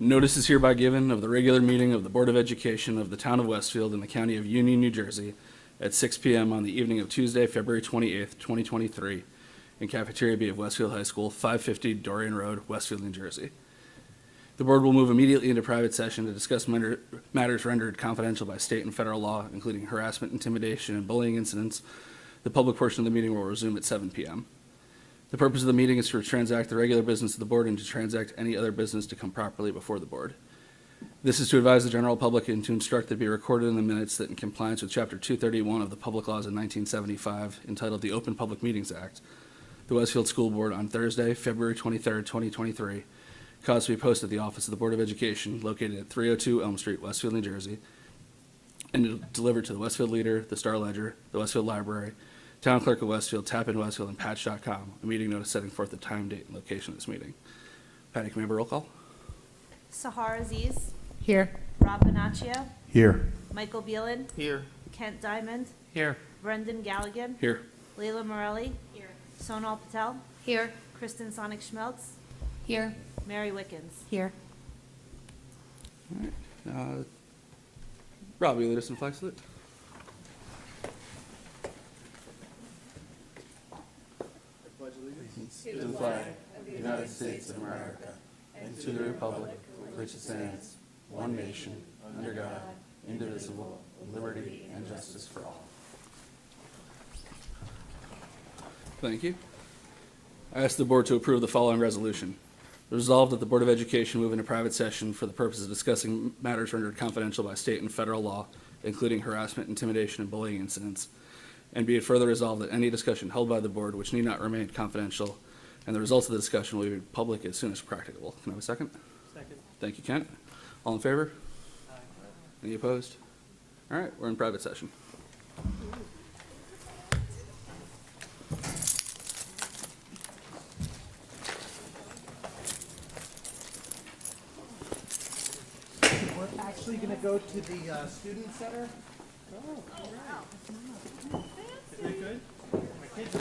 Notice is hereby given of the regular meeting of the Board of Education of the Town of Westfield in the County of Union, New Jersey at 6 p.m. on the evening of Tuesday, February 28th, 2023, in Cafeteria B of Westfield High School, 550 Dorian Road, Westfield, New Jersey. The board will move immediately into private session to discuss matters rendered confidential by state and federal law, including harassment, intimidation, and bullying incidents. The public portion of the meeting will resume at 7 p.m. The purpose of the meeting is to transact the regular business of the board and to transact any other business to come properly before the board. This is to advise the general public and to instruct that it be recorded in the minutes that in compliance with Chapter 231 of the Public Laws of 1975, entitled the Open Public Meetings Act, the Westfield School Board on Thursday, February 23rd, 2023, caused to be posted at the office of the Board of Education located at 302 Elm Street, Westfield, New Jersey, and delivered to the Westfield Leader, the Star Ledger, the Westfield Library, Town Clerk of Westfield, Tappan Westfield, and Patch.com. A meeting notice setting forth the time, date, and location of this meeting. Patty, can we have a roll call? Sahar Aziz. Here. Rob Bonaccio. Here. Michael Beelan. Here. Kent Diamond. Here. Brendan Galligan. Here. Leila Morelli. Here. Sonal Patel. Here. Kristen Sonic Schmeltz. Here. Mary Wickens. Here. All right. Rob, will you lead us in flag salute? To the flag of the United States of America and to the republic for which it stands, one nation, under God, indivisible, with liberty and justice for all. Thank you. I ask the board to approve the following resolution. Resolved that the Board of Education move into private session for the purpose of discussing matters rendered confidential by state and federal law, including harassment, intimidation, and bullying incidents. And be it further resolved that any discussion held by the board, which need not remain confidential, and the results of the discussion will be made public as soon as practicable. Can I have a second? Second. Thank you, Kent. All in favor? Aye. Any opposed? All right, we're in private session. We're actually going to go to the student center. Oh, wow. Isn't that good? My kids are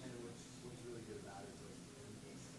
And what's really good about it is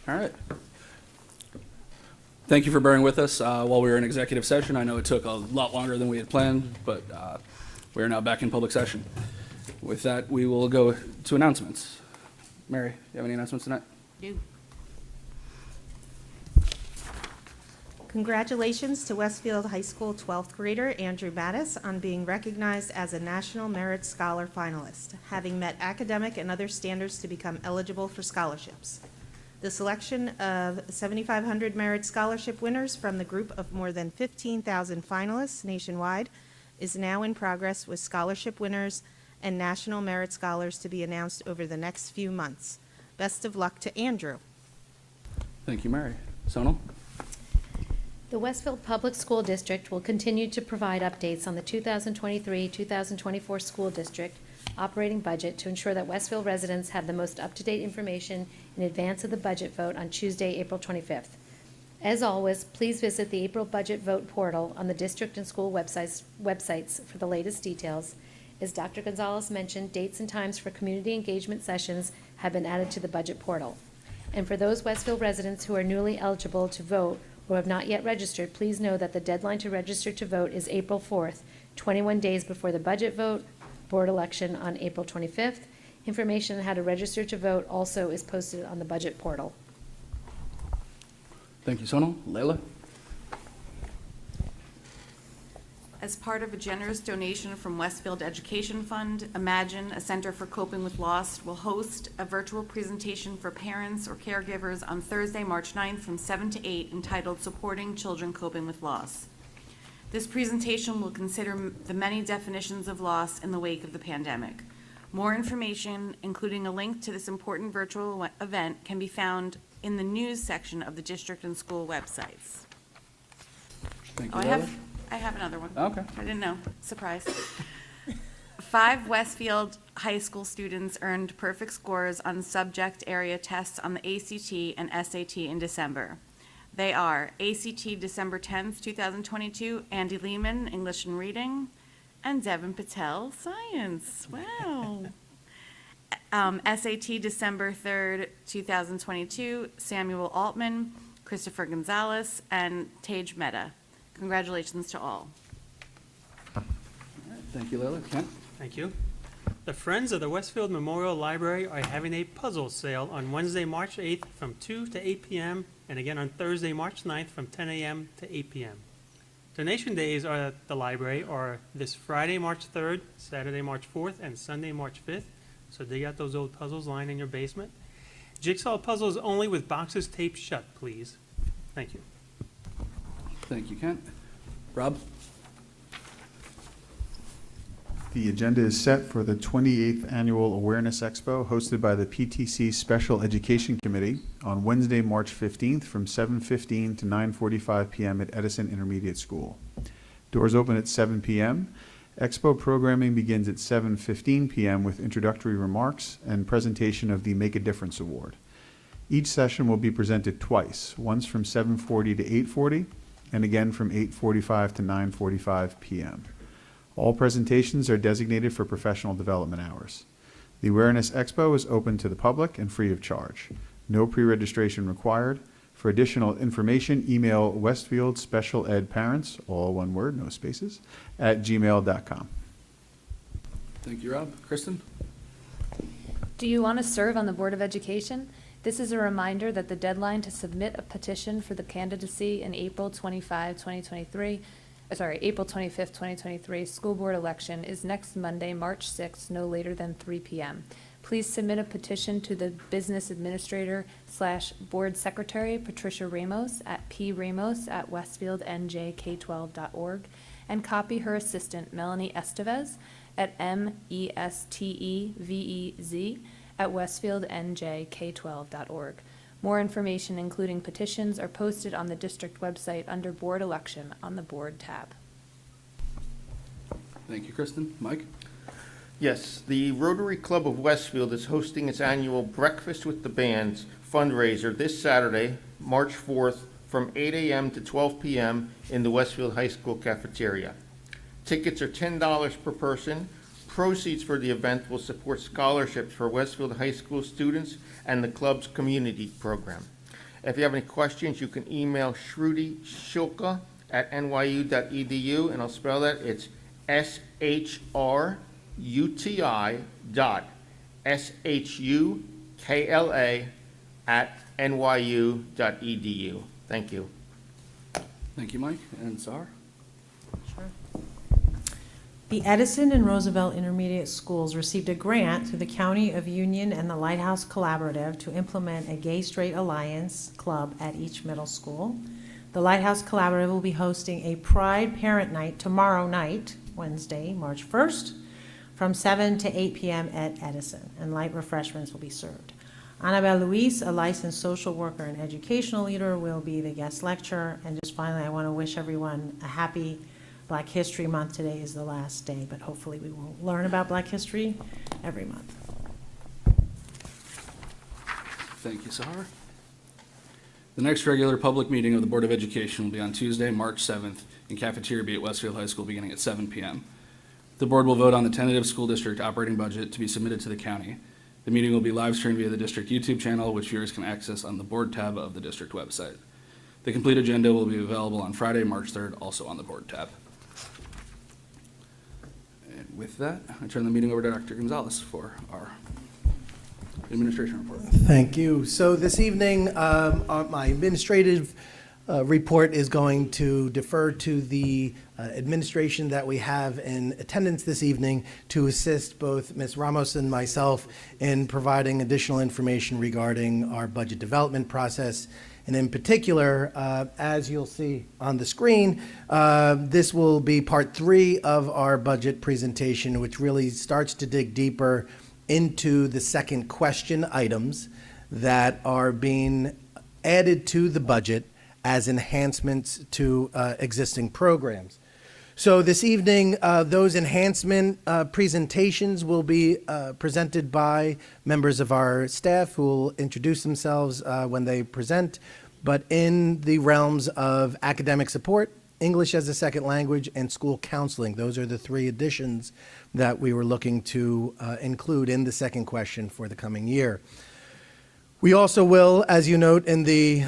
All right. Thank you for bearing with us while we were in executive session. I know it took a lot longer than we had planned, but we are now back in public session. With that, we will go to announcements. Mary, you have any announcements tonight? Do. Congratulations to Westfield High School 12th grader Andrew Mattis on being recognized as a National Merit Scholar finalist, having met academic and other standards to become eligible for scholarships. The selection of 7,500 merit scholarship winners from the group of more than 15,000 finalists nationwide is now in progress, with scholarship winners and national merit scholars to be announced over the next few months. Best of luck to Andrew. Thank you, Mary. Sonal? The Westfield Public School District will continue to provide updates on the 2023-2024 school district operating budget to ensure that Westfield residents have the most up-to-date information in advance of the budget vote on Tuesday, April 25th. As always, please visit the April Budget Vote portal on the district and school websites for the latest details. As Dr. Gonzalez mentioned, dates and times for community engagement sessions have been added to the budget portal. And for those Westfield residents who are newly eligible to vote or have not yet registered, please know that the deadline to register to vote is April 4th, 21 days before the budget vote, board election on April 25th. Information on how to register to vote also is posted on the budget portal. Thank you, Sonal. Layla? As part of a generous donation from Westfield Education Fund, Imagine, a Center for Coping with Loss, will host a virtual presentation for parents or caregivers on Thursday, March 9th from 7 to 8, entitled Supporting Children Coping with Loss. This presentation will consider the many definitions of loss in the wake of the pandemic. More information, including a link to this important virtual event, can be found in the news section of the district and school websites. Thank you, Oh, Layla. I have another one. Okay. I didn't know. Surprise. 5 Westfield High School students earned perfect scores on subject area tests on the ACT and SAT in December. They are ACT December 10th, 2022, Andy Lehman, English and Reading, and Devin Patel, Science. Wow. SAT December 3rd, 2022, Samuel Altman, Christopher Gonzalez, and Tage Mehta. Congratulations to all. All right. Thank you, Layla. Kent? Thank you. The Friends of the Westfield Memorial Library are having a puzzle sale on Wednesday, March 8th from 2 to 8 p.m. and again on Thursday, March 9th from 10 a.m. to 8 p.m. Donation days at the library are this Friday, March 3rd, Saturday, March 4th, and Sunday, March 5th. So dig out those old puzzles lying in your basement. Jigsaw puzzles only with boxes taped shut, please. Thank you. Thank you, Kent. Rob? The agenda is set for the 28th Annual Awareness Expo hosted by the PTC Special Education Committee on Wednesday, March 15th from 7:15 to 9:45 p.m. at Edison Intermediate School. Doors open at 7 p.m. Expo programming begins at 7:15 p.m. with introductory remarks and presentation of the Make a Difference Award. Each session will be presented twice, once from 7:40 to 8:40 and again from 8:45 to 9:45 p.m. All presentations are designated for professional development hours. The Awareness Expo is open to the public and free of charge. No pre-registration required. For additional information, email Westfield Special Ed Parents, all one word, no spaces, @gmail.com. Thank you, Rob. Kristen? Do you want to serve on the Board of Education? This is a reminder that the deadline to submit a petition for the candidacy in April 25th, 2023 school board election is next Monday, March 6th, no later than 3 p.m. Please submit a petition to the business administrator / board secretary, Patricia Ramos, at pramos@westfieldnjk12.org, and copy her assistant, Melanie Estevez, at mestevez@westfieldnjk12.org. More information, including petitions, are posted on the district website under Board Election on the Board tab. Thank you, Kristen. Mike? Yes, the Rotary Club of Westfield is hosting its annual Breakfast with the Bands fundraiser this Saturday, March 4th, from 8 a.m. to 12 p.m. in the Westfield High School cafeteria. Tickets are $10 per person. Proceeds for the event will support scholarships for Westfield High School students and the club's community program. If you have any questions, you can email Shruti Shilka at nyu.edu, and I'll spell that. It's SHRUTI.SHUKLA@nyu.edu. Thank you. Thank you, Mike. And Sahar? The Edison and Roosevelt Intermediate Schools received a grant through the County of Union and the Lighthouse Collaborative to implement a Gay-Straight Alliance Club at each middle school. The Lighthouse Collaborative will be hosting a Pride Parent Night tomorrow night, Wednesday, March 1st, from 7 to 8 p.m. at Edison, and light refreshments will be served. Annabelle Luis, a licensed social worker and educational leader, will be the guest lecturer. And just finally, I want to wish everyone a happy Black History Month. Today is the last day, but hopefully we will learn about Black history every month. Thank you, Sahar. The next regular public meeting of the Board of Education will be on Tuesday, March 7th, in Cafeteria B at Westfield High School, beginning at 7 p.m. The board will vote on the tentative school district operating budget to be submitted to the county. The meeting will be live streamed via the district YouTube channel, which viewers can access on the board tab of the district website. The complete agenda will be available on Friday, March 3rd, also on the board tab. And with that, I turn the meeting over to Dr. Gonzalez for our administration report. Thank you. So this evening, my administrative report is going to defer to the administration that we have in attendance this evening to assist both Ms. Ramos and myself in providing additional information regarding our budget development process. And in particular, as you'll see on the screen, this will be part 3 of our budget presentation, which really starts to dig deeper into the second question items that are being added to the budget as enhancements to existing programs. So this evening, those enhancement presentations will be presented by members of our staff who will introduce themselves when they present, but in the realms of academic support, English as a second language, and school counseling. Those are the 3 additions that we were looking to include in the second question for the coming year. We also will, as you note in the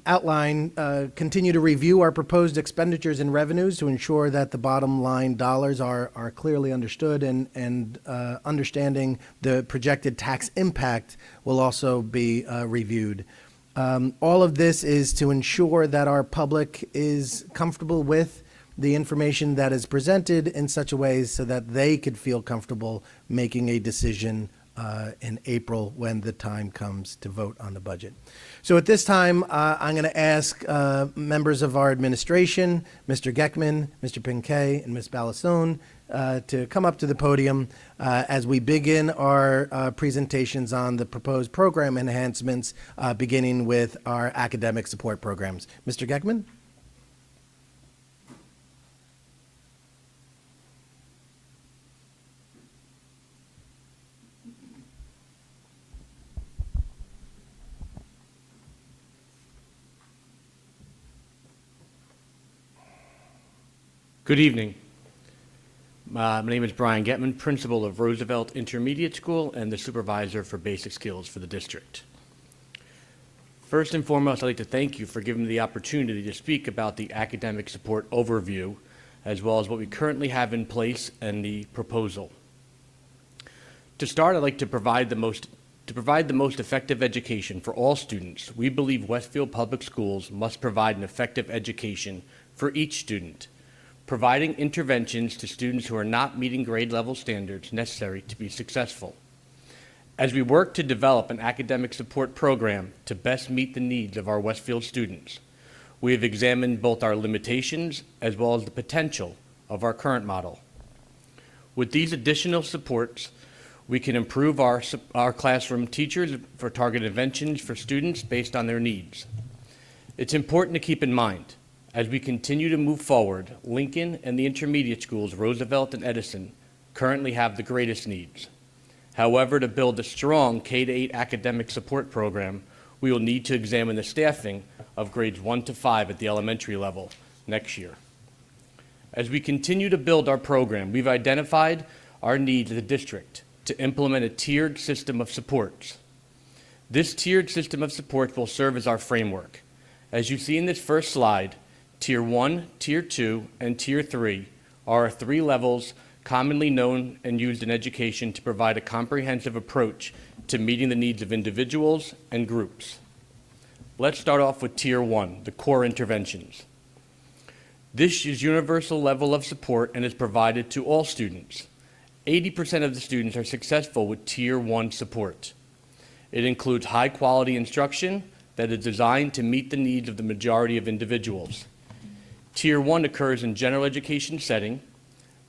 outline, continue to review our proposed expenditures and revenues to ensure that the bottom line dollars are clearly understood, and understanding the projected tax impact will also be reviewed. All of this is to ensure that our public is comfortable with the information that is presented in such a way so that they could feel comfortable making a decision in April when the time comes to vote on the budget. So at this time, I'm going to ask members of our administration, Mr. Geckman, Mr. Pinkay, and Ms. Balassone, to come up to the podium as we begin our presentations on the proposed program enhancements, beginning with our academic support programs. Mr. Geckman? Good evening. My name is Brian Getman, principal of Roosevelt Intermediate School and the supervisor for basic skills for the district. First and foremost, I'd like to thank you for giving me the opportunity to speak about the academic support overview, as well as what we currently have in place and the proposal. To start, I'd like to provide the most effective education for all students. We believe Westfield Public Schools must provide an effective education for each student, providing interventions to students who are not meeting grade level standards necessary to be successful. As we work to develop an academic support program to best meet the needs of our Westfield students, we have examined both our limitations as well as the potential of our current model. With these additional supports, we can improve our classroom teachers for targeted interventions for students based on their needs. It's important to keep in mind, as we continue to move forward, Lincoln and the intermediate schools, Roosevelt and Edison, currently have the greatest needs. However, to build a strong K-8 academic support program, we will need to examine the staffing of grades 1 to 5 at the elementary level next year. As we continue to build our program, we've identified our needs as a district to implement a tiered system of supports. This tiered system of supports will serve as our framework. As you see in this first slide, Tier 1, Tier 2, and Tier 3 are our 3 levels commonly known and used in education to provide a comprehensive approach to meeting the needs of individuals and groups. Let's start off with Tier 1, the core interventions. This is universal level of support and is provided to all students. 80% of the students are successful with Tier 1 support. It includes high-quality instruction that is designed to meet the needs of the majority of individuals. Tier 1 occurs in general education setting,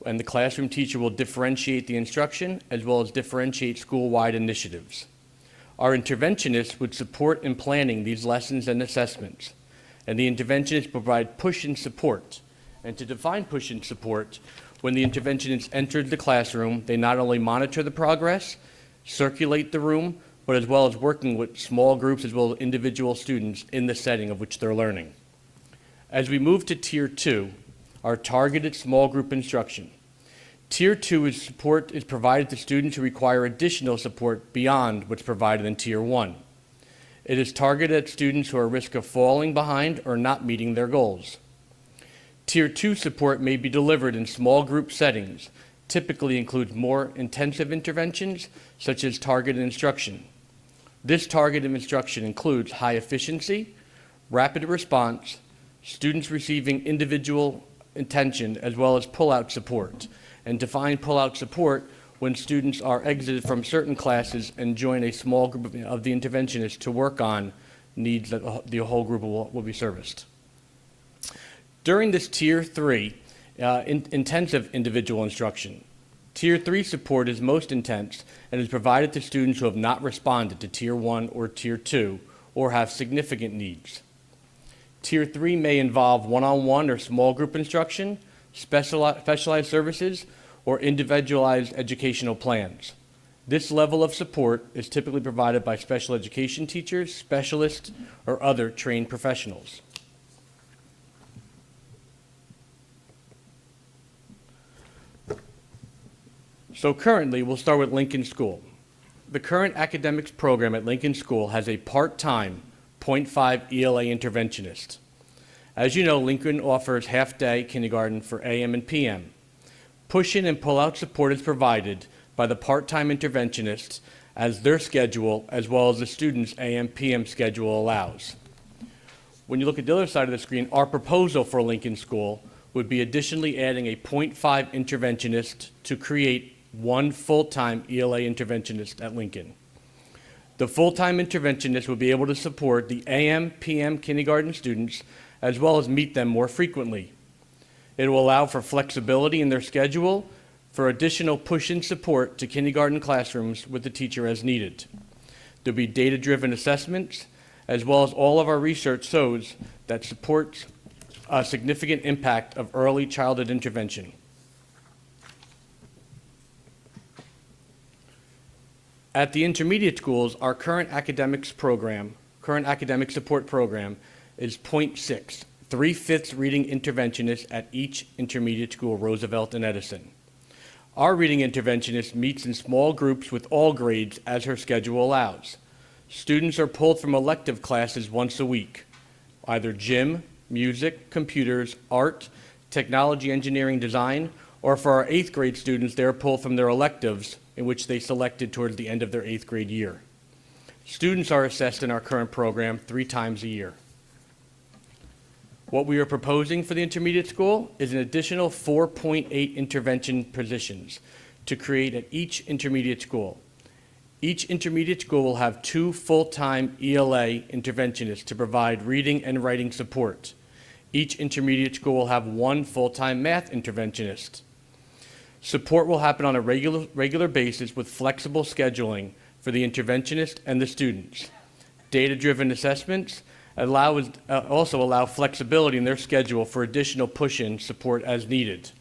and the classroom teacher will differentiate the instruction as well as differentiate school-wide initiatives. Our interventionists would support in planning these lessons and assessments, and the interventionists provide push and support. And to define push and support, when the interventionists enter the classroom, they not only monitor the progress, circulate the room, but as well as working with small groups as well as individual students in the setting of which they're learning. As we move to Tier 2, our targeted small group instruction. Tier 2 support is provided to students who require additional support beyond what's provided in Tier 1. It is targeted at students who are at risk of falling behind or not meeting their goals. Tier 2 support may be delivered in small group settings, typically includes more intensive interventions such as targeted instruction. This targeted instruction includes high efficiency, rapid response, students receiving individual attention, as well as pull-out support. And define pull-out support when students are exited from certain classes and join a small group of the interventionists to work on needs that the whole group will be serviced. During this Tier 3 intensive individual instruction, Tier 3 support is most intense and is provided to students who have not responded to Tier 1 or Tier 2 or have significant needs. Tier 3 may involve one-on-one or small group instruction, specialized services, or individualized educational plans. This level of support is typically provided by special education teachers, specialists, or other trained professionals. So currently, we'll start with Lincoln School. The current academics program at Lincoln School has a part-time 0.5 ELA interventionist. As you know, Lincoln offers half-day kindergarten for AM and PM. Push-in and pull-out support is provided by the part-time interventionists as their schedule, as well as the students' AM/PM schedule allows. When you look at the other side of the screen, our proposal for Lincoln School would be additionally adding a 0.5 interventionist to create 1 full-time ELA interventionist at Lincoln. The full-time interventionist will be able to support the AM/PM kindergarten students as well as meet them more frequently. It will allow for flexibility in their schedule for additional push-in support to kindergarten classrooms with the teacher as needed. There'll be data-driven assessments, as well as all of our research shows that supports a significant impact of early childhood intervention. At the intermediate schools, our current academic support program is 0.6, 3/5 reading interventionists at each intermediate school, Roosevelt and Edison. Our reading interventionist meets in small groups with all grades as her schedule allows. Students are pulled from elective classes once a week, either gym, music, computers, art, technology, engineering, design, or for our 8th grade students, they are pulled from their electives in which they selected towards the end of their 8th grade year. Students are assessed in our current program 3 times a year. What we are proposing for the intermediate school is an additional 4.8 intervention positions to create at each intermediate school. Each intermediate school will have 2 full-time ELA interventionists to provide reading and writing support. Each intermediate school will have 1 full-time math interventionist. Support will happen on a regular basis with flexible scheduling for the interventionist and the students. Data-driven assessments also allow flexibility in their schedule for additional push-in support as needed.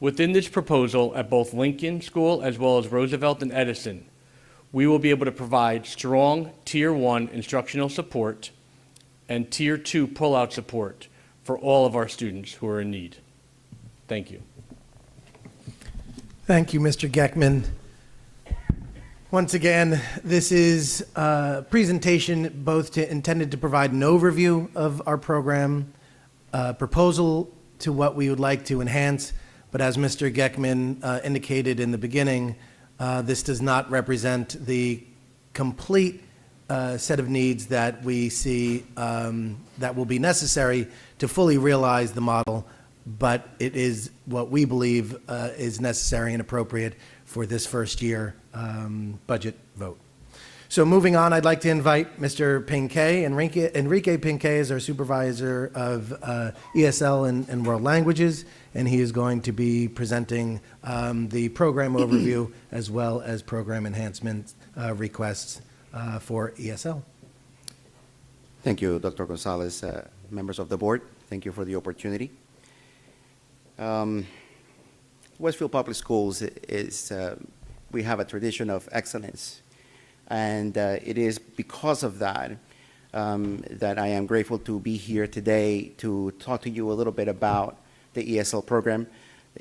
Within this proposal at both Lincoln School as well as Roosevelt and Edison, we will be able to provide strong Tier 1 instructional support and Tier 2 pull-out support for all of our students who are in need. Thank you. Thank you, Mr. Geckman. Once again, this is a presentation intended to provide an overview of our program, a proposal to what we would like to enhance, but as Mr. Geckman indicated in the beginning, this does not represent the complete set of needs that we see that will be necessary to fully realize the model, but it is what we believe is necessary and appropriate for this first year budget vote. So moving on, I'd like to invite Mr. Pinkay. Enrique Pinkay is our supervisor of ESL and world languages, and he is going to be presenting the program overview as well as program enhancement requests for ESL. Thank you, Dr. Gonzalez. Members of the board, thank you for the opportunity. Westfield Public Schools is, we have a tradition of excellence, and it is because of that that I am grateful to be here today to talk to you a little bit about the ESL program,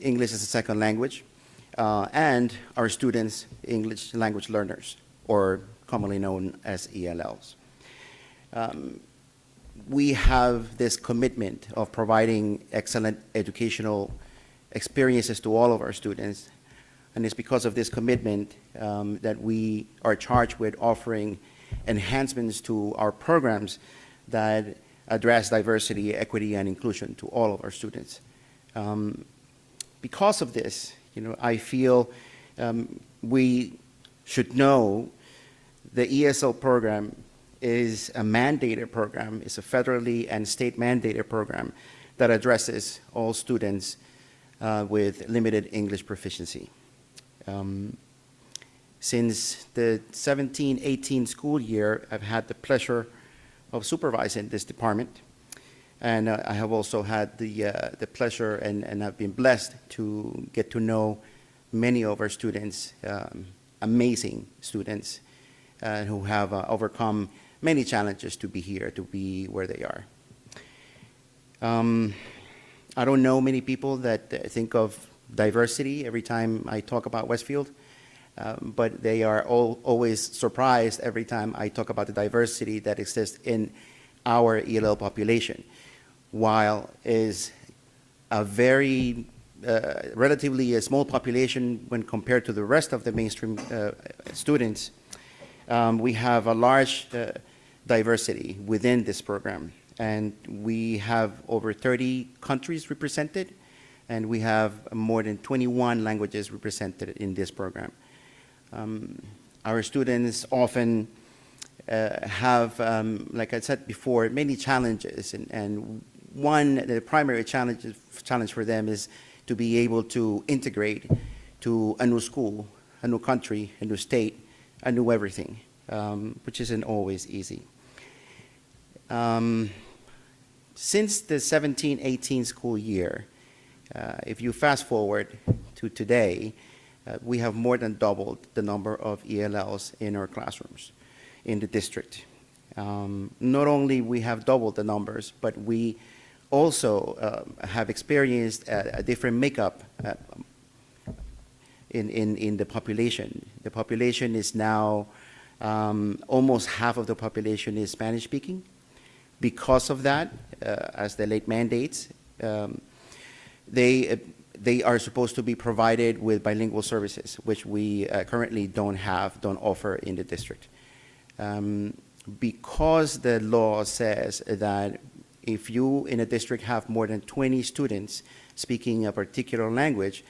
English as a Second Language, and our students, English language learners, or commonly known as ELLs. We have this commitment of providing excellent educational experiences to all of our students, and it's because of this commitment that we are charged with offering enhancements to our programs that address diversity, equity, and inclusion to all of our students. Because of this, I feel we should know the ESL program is a mandated program. It's a federally and state mandated program that addresses all students with limited English proficiency. Since the 17-18 school year, I've had the pleasure of supervising this department, and I have also had the pleasure and I've been blessed to get to know many of our students, amazing students, who have overcome many challenges to be here, to be where they are. I don't know many people that think of diversity every time I talk about Westfield, but they are always surprised every time I talk about the diversity that exists in our ELL population. While is a very relatively a small population when compared to the rest of the mainstream students, we have a large diversity within this program, and we have over 30 countries represented, and we have more than 21 languages represented in this program. Our students often have, like I said before, many challenges, and the primary challenge for them is to be able to integrate to a new school, a new country, a new state, a new everything, which isn't always easy. Since the 17-18 school year, if you fast forward to today, we have more than doubled the number of ELLs in our classrooms in the district. Not only we have doubled the numbers, but we also have experienced a different makeup in the population. The population is now almost half of the population is Spanish speaking. Because of that, as the late mandates, they are supposed to be provided with bilingual services, which we currently don't offer in the district. Because the law says that if you in a district have more than 20 students speaking a particular language,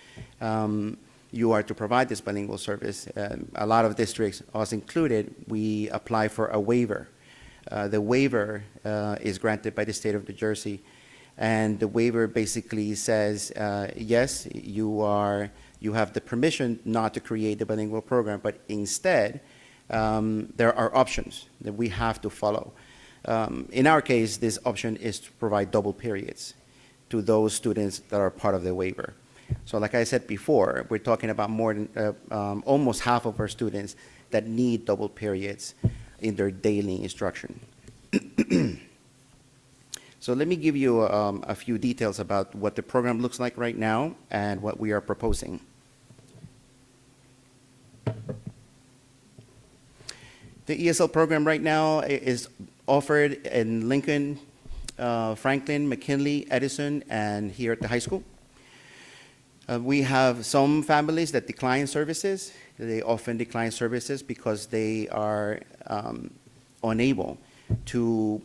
you are to provide this bilingual service. A lot of districts, us included, we apply for a waiver. The waiver is granted by the state of New Jersey, and the waiver basically says, yes, you have the permission not to create the bilingual program, but instead, there are options that we have to follow. In our case, this option is to provide double periods to those students that are part of the waiver. So like I said before, we're talking about more than almost half of our students that need double periods in their daily instruction. So let me give you a few details about what the program looks like right now and what we are proposing. The ESL program right now is offered in Lincoln, Franklin, McKinley, Edison, and here at the high school. We have some families that decline services. They often decline services because they are unable to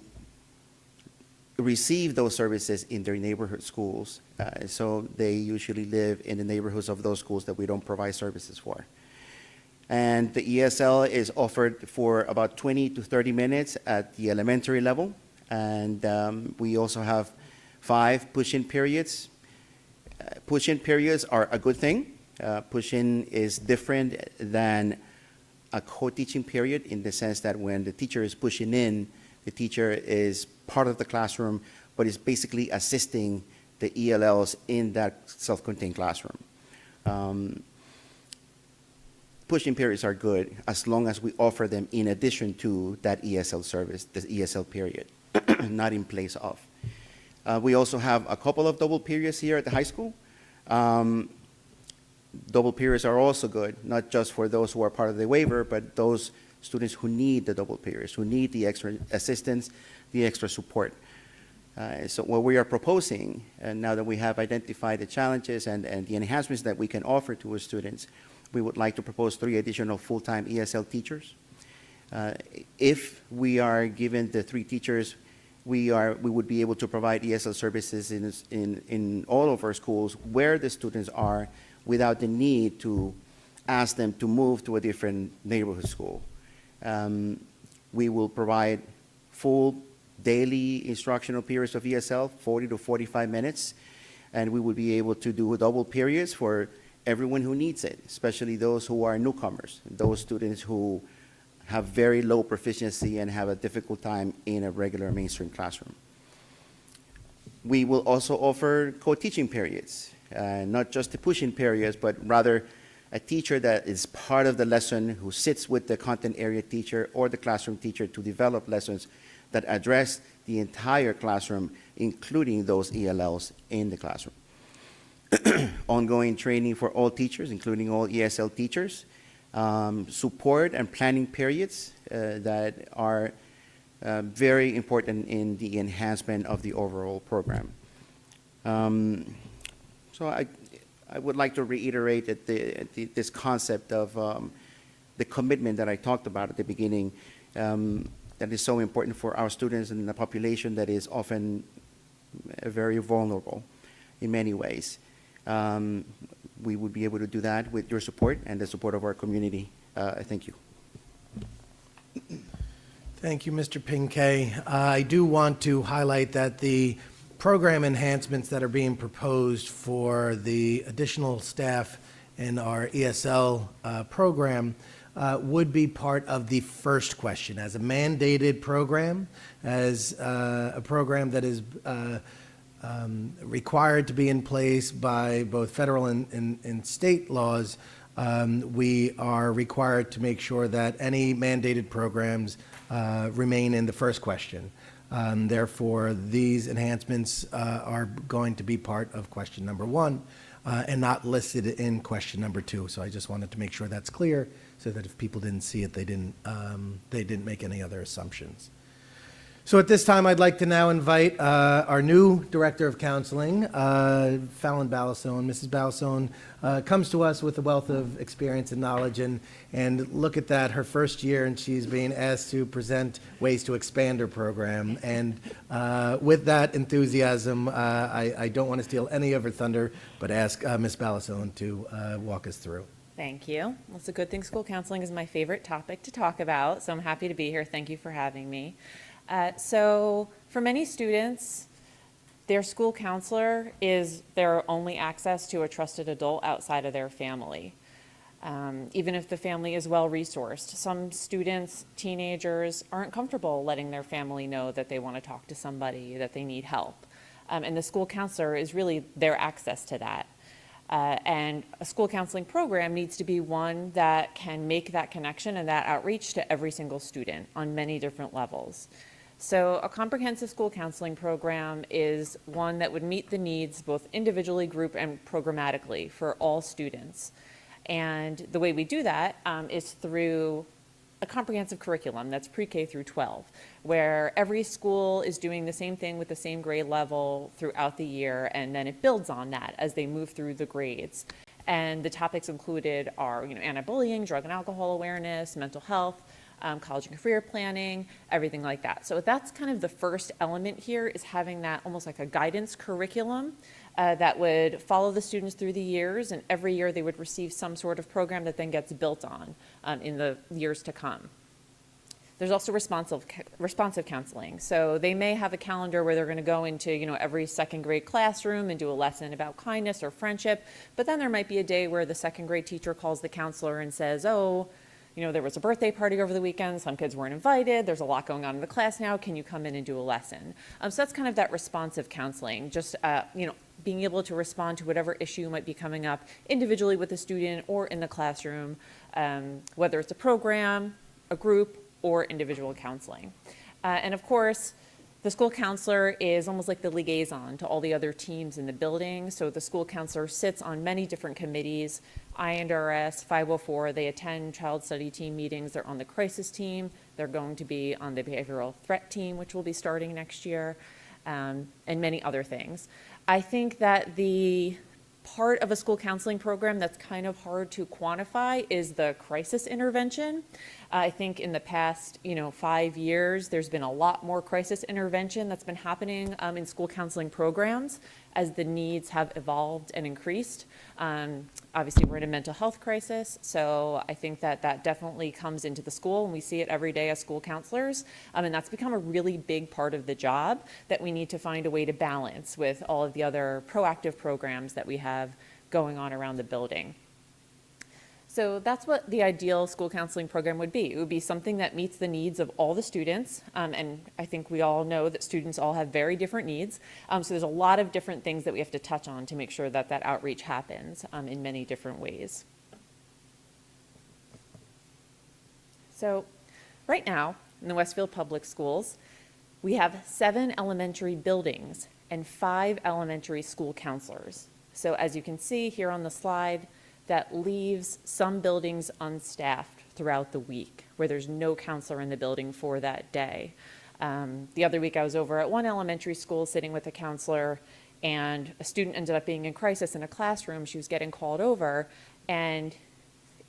receive those services in their neighborhood schools. So they usually live in the neighborhoods of those schools that we don't provide services for. And the ESL is offered for about 20 to 30 minutes at the elementary level. And we also have 5 push-in periods. Push-in periods are a good thing. Push-in is different than a co-teaching period in the sense that when the teacher is pushing in, the teacher is part of the classroom, but is basically assisting the ELLs in that self-contained classroom. Push-in periods are good as long as we offer them in addition to that ESL service, the ESL period, not in place of. We also have a couple of double periods here at the high school. Double periods are also good, not just for those who are part of the waiver, but those students who need the double periods, who need the extra assistance, the extra support. So what we are proposing, and now that we have identified the challenges and the enhancements that we can offer to our students, we would like to propose 3 additional full-time ESL teachers. If we are given the 3 teachers, we would be able to provide ESL services in all of our schools where the students are without the need to ask them to move to a different neighborhood school. We will provide full daily instructional periods of ESL, 40 to 45 minutes, and we will be able to do double periods for everyone who needs it, especially those who are newcomers, those students who have very low proficiency and have a difficult time in a regular mainstream classroom. We will also offer co-teaching periods, not just the push-in periods, but rather a teacher that is part of the lesson who sits with the content area teacher or the classroom teacher to develop lessons that address the entire classroom, including those ELLs in the classroom. Ongoing training for all teachers, including all ESL teachers, support and planning periods that are very important in the enhancement of the overall program. So I would like to reiterate that this concept of the commitment that I talked about at the beginning that is so important for our students and the population that is often very vulnerable in many ways. We would be able to do that with your support and the support of our community. Thank you. Thank you, Mr. Pinkay. I do want to highlight that the program enhancements that are being proposed for the additional staff in our ESL program would be part of the first question as a mandated program, as a program that is required to be in place by both federal and state laws. We are required to make sure that any mandated programs remain in the first question. Therefore, these enhancements are going to be part of question number 1 and not listed in question number 2. So I just wanted to make sure that's clear so that if people didn't see it, they didn't make any other assumptions. So at this time, I'd like to now invite our new Director of Counseling, Fallon Balasone. Mrs. Balasone comes to us with a wealth of experience and knowledge, and look at that, her first year, and she's being asked to present ways to expand her program. And with that enthusiasm, I don't want to steal any of her thunder, but ask Ms. Balasone to walk us through. Thank you. Well, it's a good thing school counseling is my favorite topic to talk about, so I'm happy to be here. Thank you for having me. So for many students, their school counselor is their only access to a trusted adult outside of their family, even if the family is well-resourced. Some students, teenagers, aren't comfortable letting their family know that they want to talk to somebody, that they need help. And the school counselor is really their access to that. And a school counseling program needs to be one that can make that connection and that outreach to every single student on many different levels. So a comprehensive school counseling program is one that would meet the needs both individually, group, and programmatically for all students. And the way we do that is through a comprehensive curriculum that's pre-K through 12, where every school is doing the same thing with the same grade level throughout the year, and then it builds on that as they move through the grades. And the topics included are, anti-bullying, drug and alcohol awareness, mental health, college and career planning, everything like that. So that's kind of the first element here, is having that almost like a guidance curriculum that would follow the students through the years, and every year they would receive some sort of program that then gets built on in the years to come. There's also responsive counseling. So they may have a calendar where they're going to go into, every second grade classroom and do a lesson about kindness or friendship, but then there might be a day where the second grade teacher calls the counselor and says, oh, there was a birthday party over the weekend, some kids weren't invited, there's a lot going on in the class now, can you come in and do a lesson? So that's kind of that responsive counseling, just, being able to respond to whatever issue might be coming up individually with the student or in the classroom, whether it's a program, a group, or individual counseling. And of course, the school counselor is almost like the liaison to all the other teams in the building. So the school counselor sits on many different committees, INRS, 504, they attend child study team meetings, they're on the crisis team, they're going to be on the behavioral threat team, which will be starting next year, and many other things. I think that the part of a school counseling program that's kind of hard to quantify is the crisis intervention. I think in the past, 5 years, there's been a lot more crisis intervention that's been happening in school counseling programs as the needs have evolved and increased. Obviously, we're in a mental health crisis, so I think that that definitely comes into the school, and we see it every day as school counselors, and that's become a really big part of the job that we need to find a way to balance with all of the other proactive programs that we have going on around the building. So that's what the ideal school counseling program would be. It would be something that meets the needs of all the students, and I think we all know that students all have very different needs. So there's a lot of different things that we have to touch on to make sure that that outreach happens in many different ways. So right now in the Westfield Public Schools, we have 7 elementary buildings and 5 elementary school counselors. So as you can see here on the slide, that leaves some buildings unstaffed throughout the week where there's no counselor in the building for that day. The other week I was over at one elementary school sitting with a counselor, and a student ended up being in crisis in a classroom. She was getting called over, and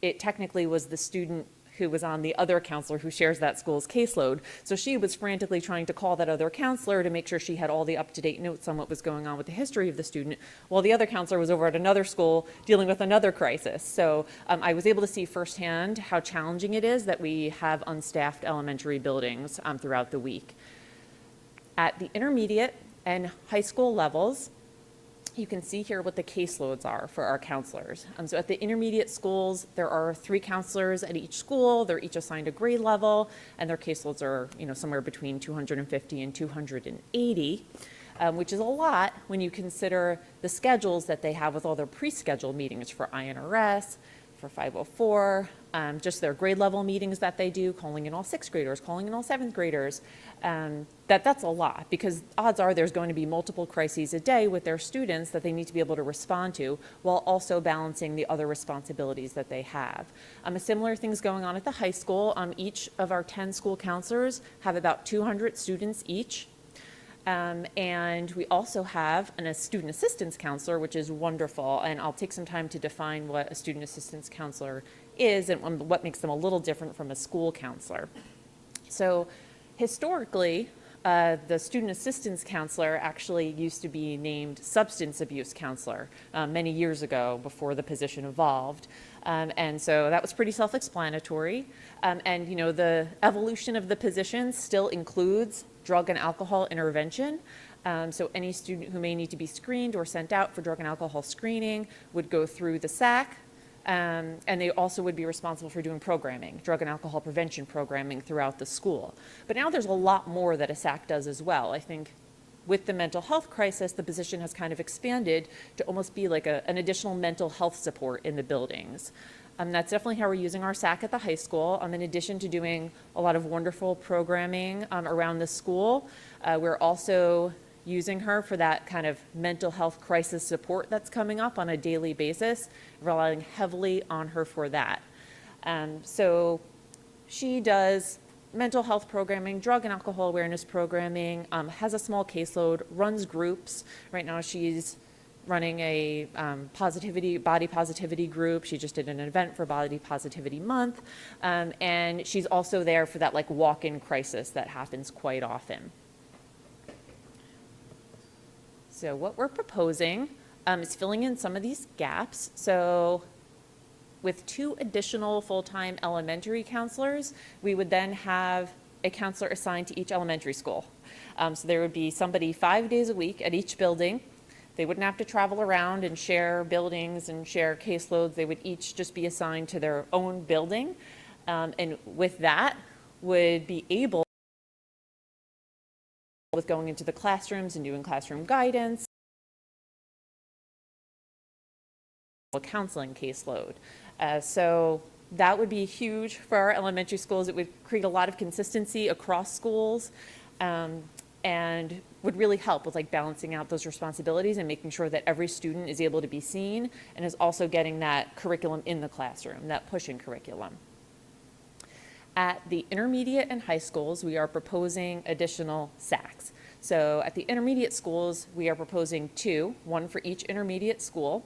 it technically was the student who was on the other counselor who shares that school's caseload. So she was frantically trying to call that other counselor to make sure she had all the up-to-date notes on what was going on with the history of the student, while the other counselor was over at another school dealing with another crisis. So I was able to see firsthand how challenging it is that we have unstaffed elementary buildings throughout the week. At the intermediate and high school levels, you can see here what the caseloads are for our counselors. So at the intermediate schools, there are 3 counselors at each school. They're each assigned a grade level, and their caseloads are, somewhere between 250 and 280, which is a lot when you consider the schedules that they have with all their pre-scheduled meetings for INRS, for 504, just their grade level meetings that they do, calling in all 6th graders, calling in all 7th graders. That's a lot, because odds are there's going to be multiple crises a day with their students that they need to be able to respond to, while also balancing the other responsibilities that they have. A similar thing's going on at the high school. Each of our 10 school counselors have about 200 students each. And we also have a student assistance counselor, which is wonderful, and I'll take some time to define what a student assistance counselor is and what makes them a little different from a school counselor. So historically, the student assistance counselor actually used to be named substance abuse counselor many years ago, before the position evolved. And so that was pretty self-explanatory. And the evolution of the position still includes drug and alcohol intervention. So any student who may need to be screened or sent out for drug and alcohol screening would go through the SAC. And they also would be responsible for doing programming, drug and alcohol prevention programming throughout the school. But now there's a lot more that a SAC does as well. I think with the mental health crisis, the position has kind of expanded to almost be like an additional mental health support in the buildings. That's definitely how we're using our SAC at the high school. In addition to doing a lot of wonderful programming around the school, we're also using her for that kind of mental health crisis support that's coming up on a daily basis, relying heavily on her for that. So she does mental health programming, drug and alcohol awareness programming, has a small caseload, runs groups. Right now she's running a body positivity group. She just did an event for Body Positivity Month. And she's also there for that like walk-in crisis that happens quite often. So what we're proposing is filling in some of these gaps. So with 2 additional full-time elementary counselors, we would then have a counselor assigned to each elementary school. So there would be somebody 5 days a week at each building. They wouldn't have to travel around and share buildings and share caseloads. They would each just be assigned to their own building. And with that, would be able, with going into the classrooms and doing classroom guidance, a counseling caseload. So that would be huge for our elementary schools. It would create a lot of consistency across schools. And would really help with like balancing out those responsibilities and making sure that every student is able to be seen and is also getting that curriculum in the classroom, that pushing curriculum. At the intermediate and high schools, we are proposing additional SACs. So at the intermediate schools, we are proposing 2, 1 for each intermediate school.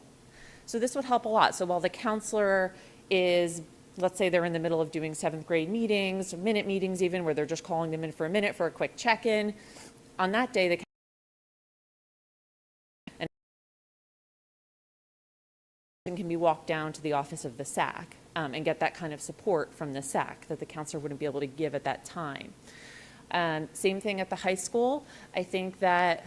So this would help a lot. So while the counselor is, let's say they're in the middle of doing 7th grade meetings, minute meetings even, where they're just calling them in for a minute for a quick check-in, on that day, the can be walked down to the office of the SAC and get that kind of support from the SAC that the counselor wouldn't be able to give at that time. Same thing at the high school. I think that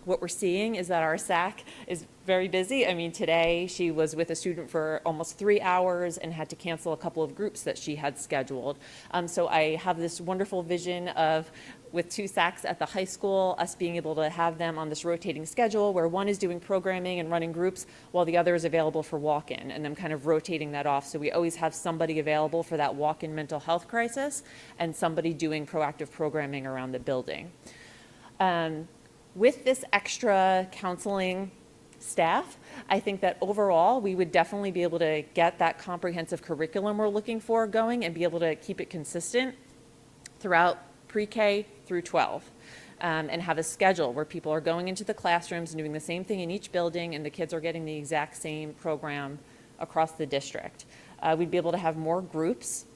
what we're seeing is that our SAC is very busy. I mean, today she was with a student for almost 3 hours and had to cancel a couple of groups that she had scheduled. So I have this wonderful vision of, with 2 SACs at the high school, us being able to have them on this rotating schedule where one is doing programming and running groups while the other is available for walk-in, and them kind of rotating that off. So we always have somebody available for that walk-in mental health crisis and somebody doing proactive programming around the building. With this extra counseling staff, I think that overall we would definitely be able to get that comprehensive curriculum we're looking for going and be able to keep it consistent throughout pre-K through 12, and have a schedule where people are going into the classrooms and doing the same thing in each building, and the kids are getting the exact same program across the district. We'd be able to have more groups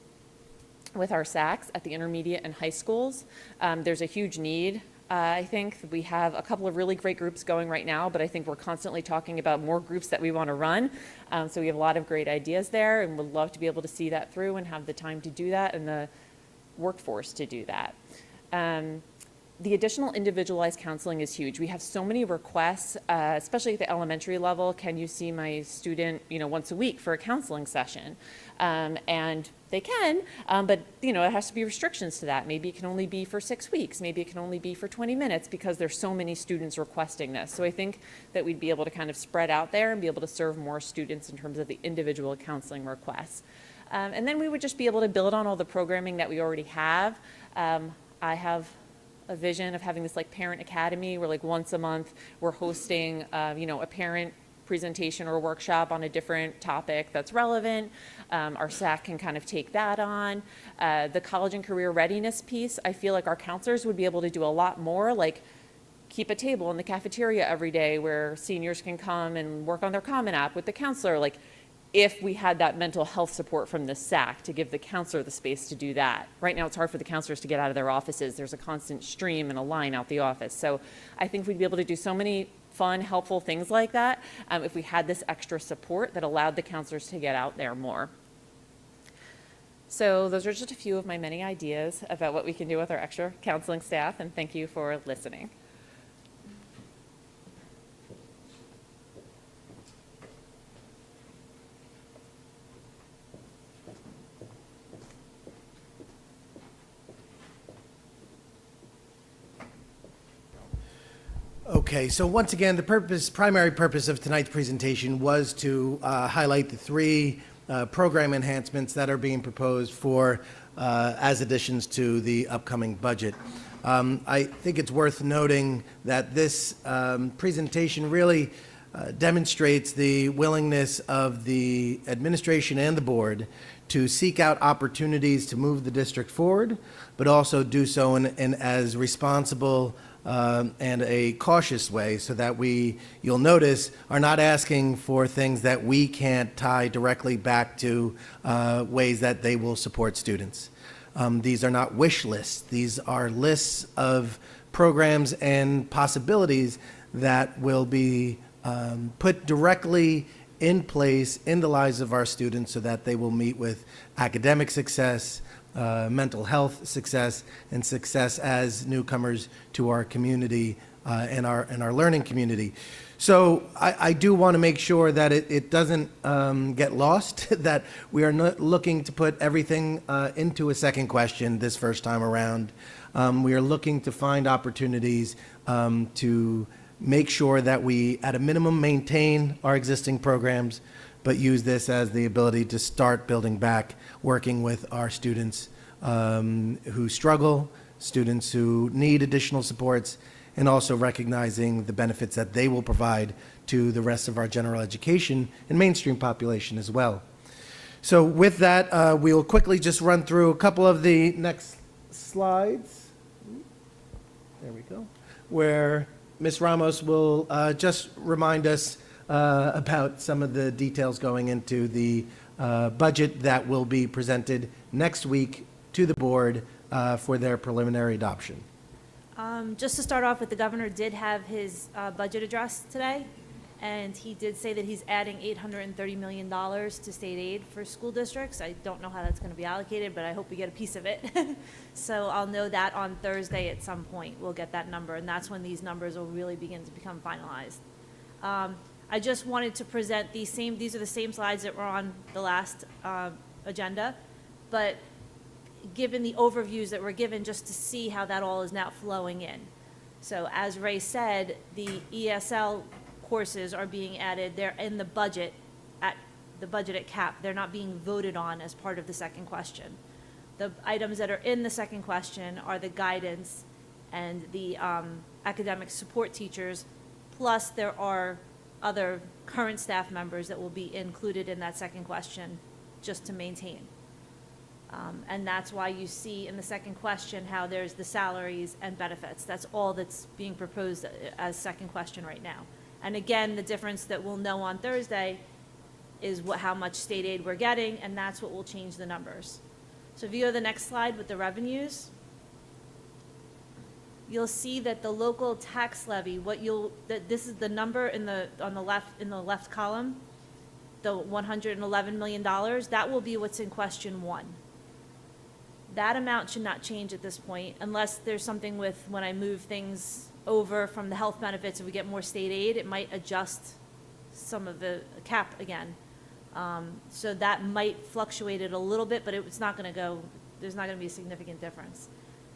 with our SACs at the intermediate and high schools. There's a huge need. I think we have a couple of really great groups going right now, but I think we're constantly talking about more groups that we want to run. So we have a lot of great ideas there, and would love to be able to see that through and have the time to do that and the workforce to do that. The additional individualized counseling is huge. We have so many requests, especially at the elementary level. Can you see my student, once a week for a counseling session? And they can, but there has to be restrictions to that. Maybe it can only be for 6 weeks. Maybe it can only be for 20 minutes because there's so many students requesting this. So I think that we'd be able to kind of spread out there and be able to serve more students in terms of the individual counseling requests. And then we would just be able to build on all the programming that we already have. I have a vision of having this like parent academy where like once a month we're hosting, a parent presentation or workshop on a different topic that's relevant. Our SAC can kind of take that on. The college and career readiness piece, I feel like our counselors would be able to do a lot more, like keep a table in the cafeteria every day where seniors can come and work on their Common App with the counselor. Like, if we had that mental health support from the SAC to give the counselor the space to do that. Right now it's hard for the counselors to get out of their offices. There's a constant stream and a line out the office. So I think we'd be able to do so many fun, helpful things like that if we had this extra support that allowed the counselors to get out there more. So those are just a few of my many ideas about what we can do with our extra counseling staff, and thank you for listening. Okay, so once again, the primary purpose of tonight's presentation was to highlight the 3 program enhancements that are being proposed for as additions to the upcoming budget. I think it's worth noting that this presentation really demonstrates the willingness of the administration and the board to seek out opportunities to move the district forward, but also do so in as responsible and a cautious way, so that you'll notice, are not asking for things that we can't tie directly back to ways that they will support students. These are not wish lists. These are lists of programs and possibilities that will be put directly in place in the lives of our students, so that they will meet with academic success, mental health success, and success as newcomers to our community and our learning community. So I do want to make sure that it doesn't get lost, that we are not looking to put everything into a second question this first time around. We are looking to find opportunities to make sure that we, at a minimum, maintain our existing programs, but use this as the ability to start building back, working with our students who struggle, students who need additional supports, and also recognizing the benefits that they will provide to the rest of our general education and mainstream population as well. So with that, we'll quickly just run through a couple of the next slides. There we go. Where Ms. Ramos will just remind us about some of the details going into the budget that will be presented next week to the board for their preliminary adoption. Just to start off with, the governor did have his budget address today, and he did say that he's adding $830 million to state aid for school districts. I don't know how that's going to be allocated, but I hope we get a piece of it. So I'll know that on Thursday at some point. We'll get that number, and that's when these numbers will really begin to become finalized. I just wanted to present these are the same slides that were on the last agenda, but given the overviews that were given, just to see how that all is now flowing in. So as Ray said, the ESL courses are being added. They're in the budget at cap. They're not being voted on as part of the second question. The items that are in the second question are the guidance and the academic support teachers, plus there are other current staff members that will be included in that second question just to maintain. And that's why you see in the second question how there's the salaries and benefits. That's all that's being proposed as second question right now. And again, the difference that we'll know on Thursday is how much state aid we're getting, and that's what will change the numbers. So if you go to the next slide with the revenues, you'll see that the local tax levy, this is the number in the left column, the $111 million, that will be what's in question 1. That amount should not change at this point unless there's something with when I move things over from the health benefits, if we get more state aid, it might adjust some of the cap again. So that might fluctuate it a little bit, but it's not going to there's not going to be a significant difference.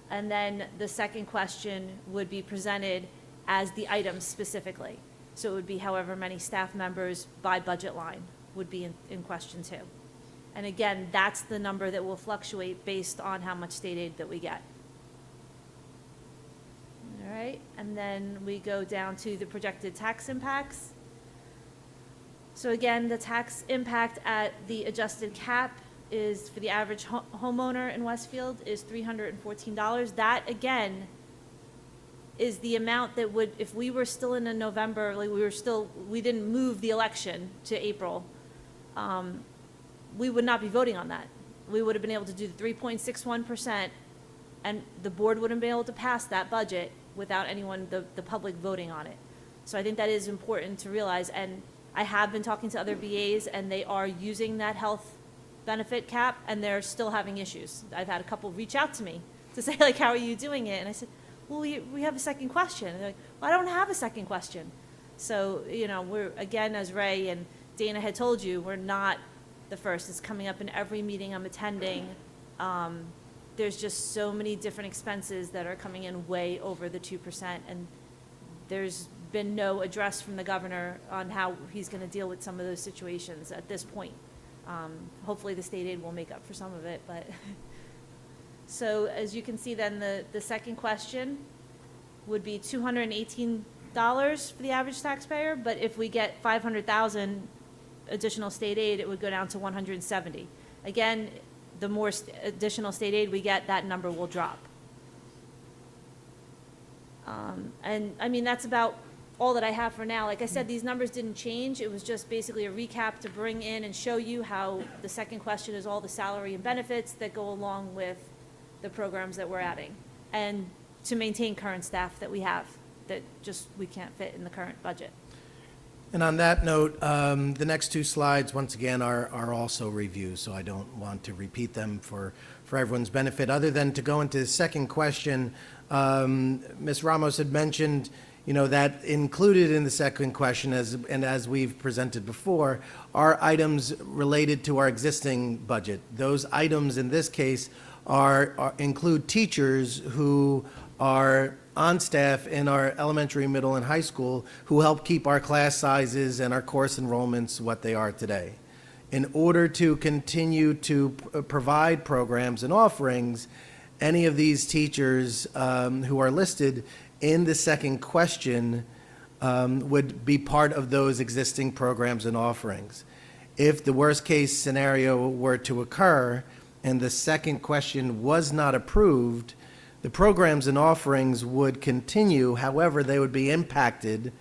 And then the second question would be presented as the items specifically. So it would be however many staff members by budget line would be in question 2. And again, that's the number that will fluctuate based on how much state aid that we get. All right, and then we go down to the projected tax impacts. So again, the tax impact at the adjusted cap is, for the average homeowner in Westfield, is $314. That, again, is the amount that would, if we were still in a November, like we didn't move the election to April, we would not be voting on that. We would have been able to do the 3.61%, and the board wouldn't be able to pass that budget without anyone, the public, voting on it. So I think that is important to realize, and I have been talking to other BAs, and they are using that health benefit cap, and they're still having issues. I've had a couple reach out to me to say, like, how are you doing it? And I said, well, we have a second question. And they're like, well, I don't have a second question. So, we're, again, as Ray and Dana had told you, we're not the first. It's coming up in every meeting I'm attending. There's just so many different expenses that are coming in way over the 2%, and there's been no address from the governor on how he's going to deal with some of those situations at this point. Hopefully the state aid will make up for some of it, but so as you can see then, the second question would be $218 $5 for the average taxpayer, but if we get 500,000 additional state aid, it would go down to 170. Again, the more additional state aid we get, that number will drop. And I mean, that's about all that I have for now. Like I said, these numbers didn't change. It was just basically a recap to bring in and show you how the second question is all the salary and benefits that go along with the programs that we're adding, and to maintain current staff that we have, that just we can't fit in the current budget. And on that note, the next two slides, once again, are also reviews, so I don't want to repeat them for everyone's benefit, other than to go into the second question. Ms. Ramos had mentioned, that included in the second question, as we've presented before, are items related to our existing budget. Those items in this case include teachers who are on staff in our elementary, middle, and high school who help keep our class sizes and our course enrollments what they are today. In order to continue to provide programs and offerings, any of these teachers who are listed in the second question would be part of those existing programs and offerings. If the worst case scenario were to occur and the second question was not approved, the programs and offerings would continue. However, they would be impacted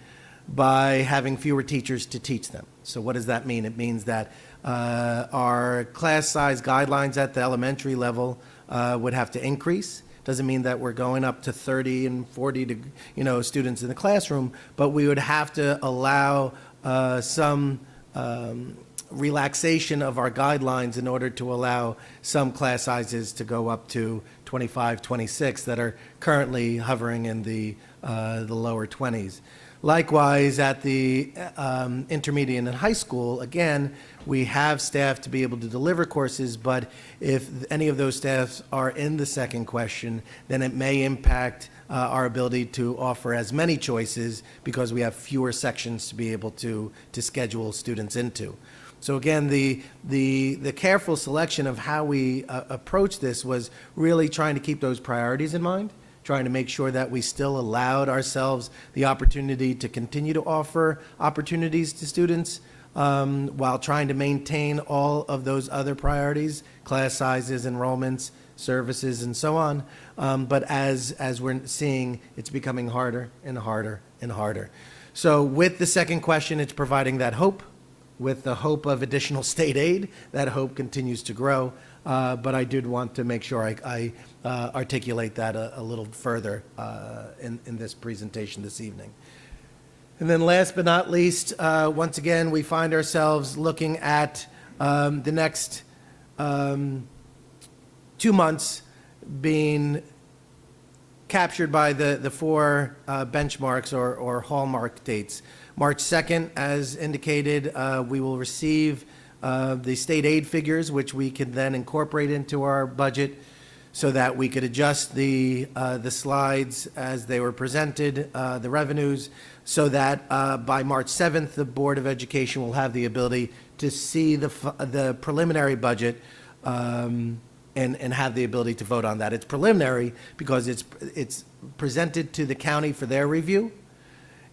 by having fewer teachers to teach them. So what does that mean? It means that our class size guidelines at the elementary level would have to increase. Doesn't mean that we're going up to 30 and 40 students in the classroom, but we would have to allow some relaxation of our guidelines in order to allow some class sizes to go up to 25, 26 that are currently hovering in the lower 20s. Likewise, at the intermediate and high school, again, we have staff to be able to deliver courses, but if any of those staffs are in the second question, then it may impact our ability to offer as many choices because we have fewer sections to be able to schedule students into. So again, the careful selection of how we approach this was really trying to keep those priorities in mind, trying to make sure that we still allowed ourselves the opportunity to continue to offer opportunities to students while trying to maintain all of those other priorities, class sizes, enrollments, services, and so on. But as we're seeing, it's becoming harder and harder and harder. So with the second question, it's providing that hope. With the hope of additional state aid, that hope continues to grow. But I did want to make sure I articulate that a little further in this presentation this evening. And then last but not least, once again, we find ourselves looking at the next 2 months being captured by the four benchmarks or hallmark dates. March 2nd, as indicated, we will receive the state aid figures, which we can then incorporate into our budget so that we could adjust the slides as they were presented, the revenues, so that by March 7th, the Board of Education will have the ability to see the preliminary budget and have the ability to vote on that. It's preliminary because it's presented to the county for their review.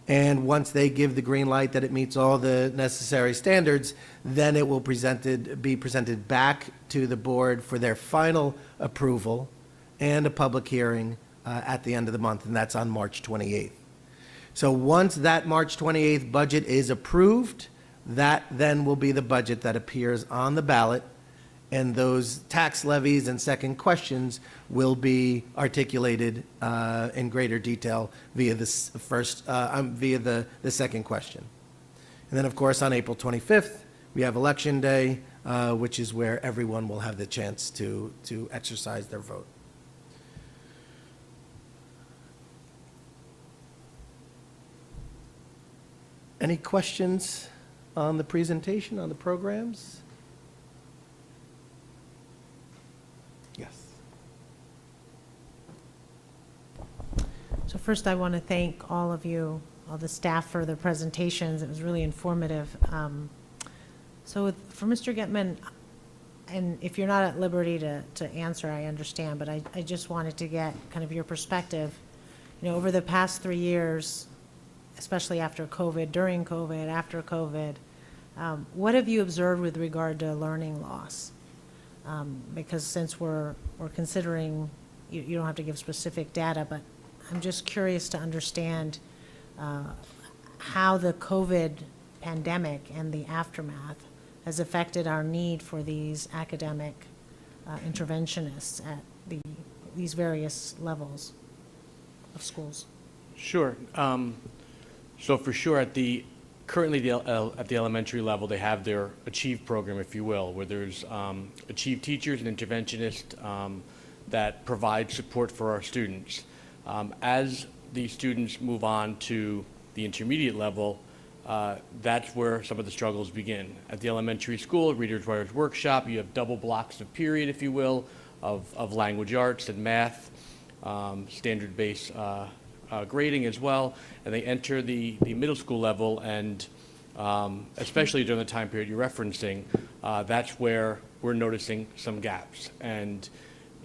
And once they give the green light that it meets all the necessary standards, then it will be presented back to the board for their final approval and a public hearing at the end of the month, and that's on March 28th. So once that March 28th budget is approved, that then will be the budget that appears on the ballot, and those tax levies and second questions will be articulated in greater detail via the second question. And then, of course, on April 25th, we have Election Day, which is where everyone will have the chance to exercise their vote. Any questions on the presentation, on the programs? Yes. So first, I want to thank all of you, all the staff, for the presentations. It was really informative. For Mr. Getman, and if you're not at liberty to answer, I understand, but I just wanted to get kind of your perspective. Over the past 3 years, especially after COVID, during COVID, after COVID. What have you observed with regard to learning loss? Because since we're considering, you don't have to give specific data, but I'm just curious to understand how the COVID pandemic and the aftermath has affected our need for these academic interventionists at these various levels of schools. Sure. So for sure, currently at the elementary level, they have their Achieve program, if you will, where there's Achieve teachers and interventionists that provide support for our students. As the students move on to the intermediate level, that's where some of the struggles begin. At the elementary school, Readers Writers Workshop, you have double blocks of period, if you will, of language arts and math, standard base grading as well, and they enter the middle school level, and especially during the time period you're referencing, that's where we're noticing some gaps. And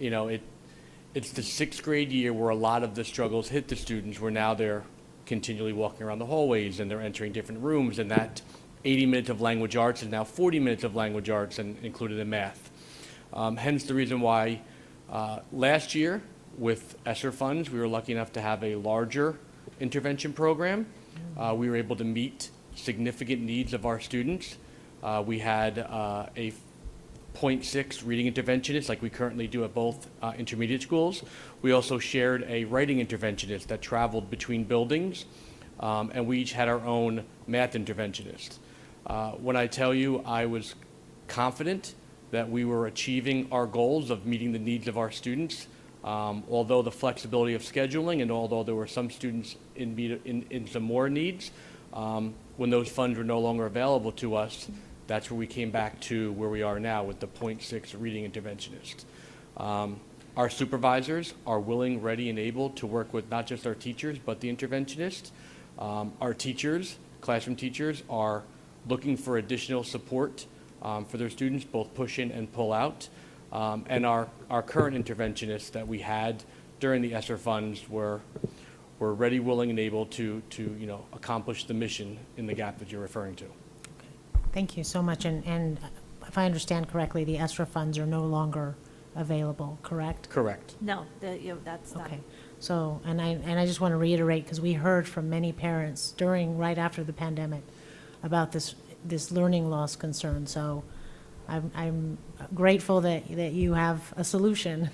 it's the sixth grade year where a lot of the struggles hit the students, where now they're continually walking around the hallways and they're entering different rooms, and that 80 minutes of language arts is now 40 minutes of language arts and included in math. Hence the reason why last year with ESSER funds, we were lucky enough to have a larger intervention program. We were able to meet significant needs of our students. We had a 0.6 reading interventionist like we currently do at both intermediate schools. We also shared a writing interventionist that traveled between buildings, and we each had our own math interventionist. When I tell you I was confident that we were achieving our goals of meeting the needs of our students, although the flexibility of scheduling and although there were some students in some more needs, when those funds were no longer available to us, that's where we came back to where we are now with the 0.6 reading interventionist. Our supervisors are willing, ready, and able to work with not just our teachers, but the interventionists. Our teachers, classroom teachers, are looking for additional support for their students, both push in and pull out. And our current interventionists that we had during the ESSER funds were ready, willing, and able to accomplish the mission in the gap that you're referring to. Thank you so much. And if I understand correctly, the ESSER funds are no longer available, correct? Correct. No, that's not. Okay. So, and I just want to reiterate, because we heard from many parents right after the pandemic about this learning loss concern. So I'm grateful that you have a solution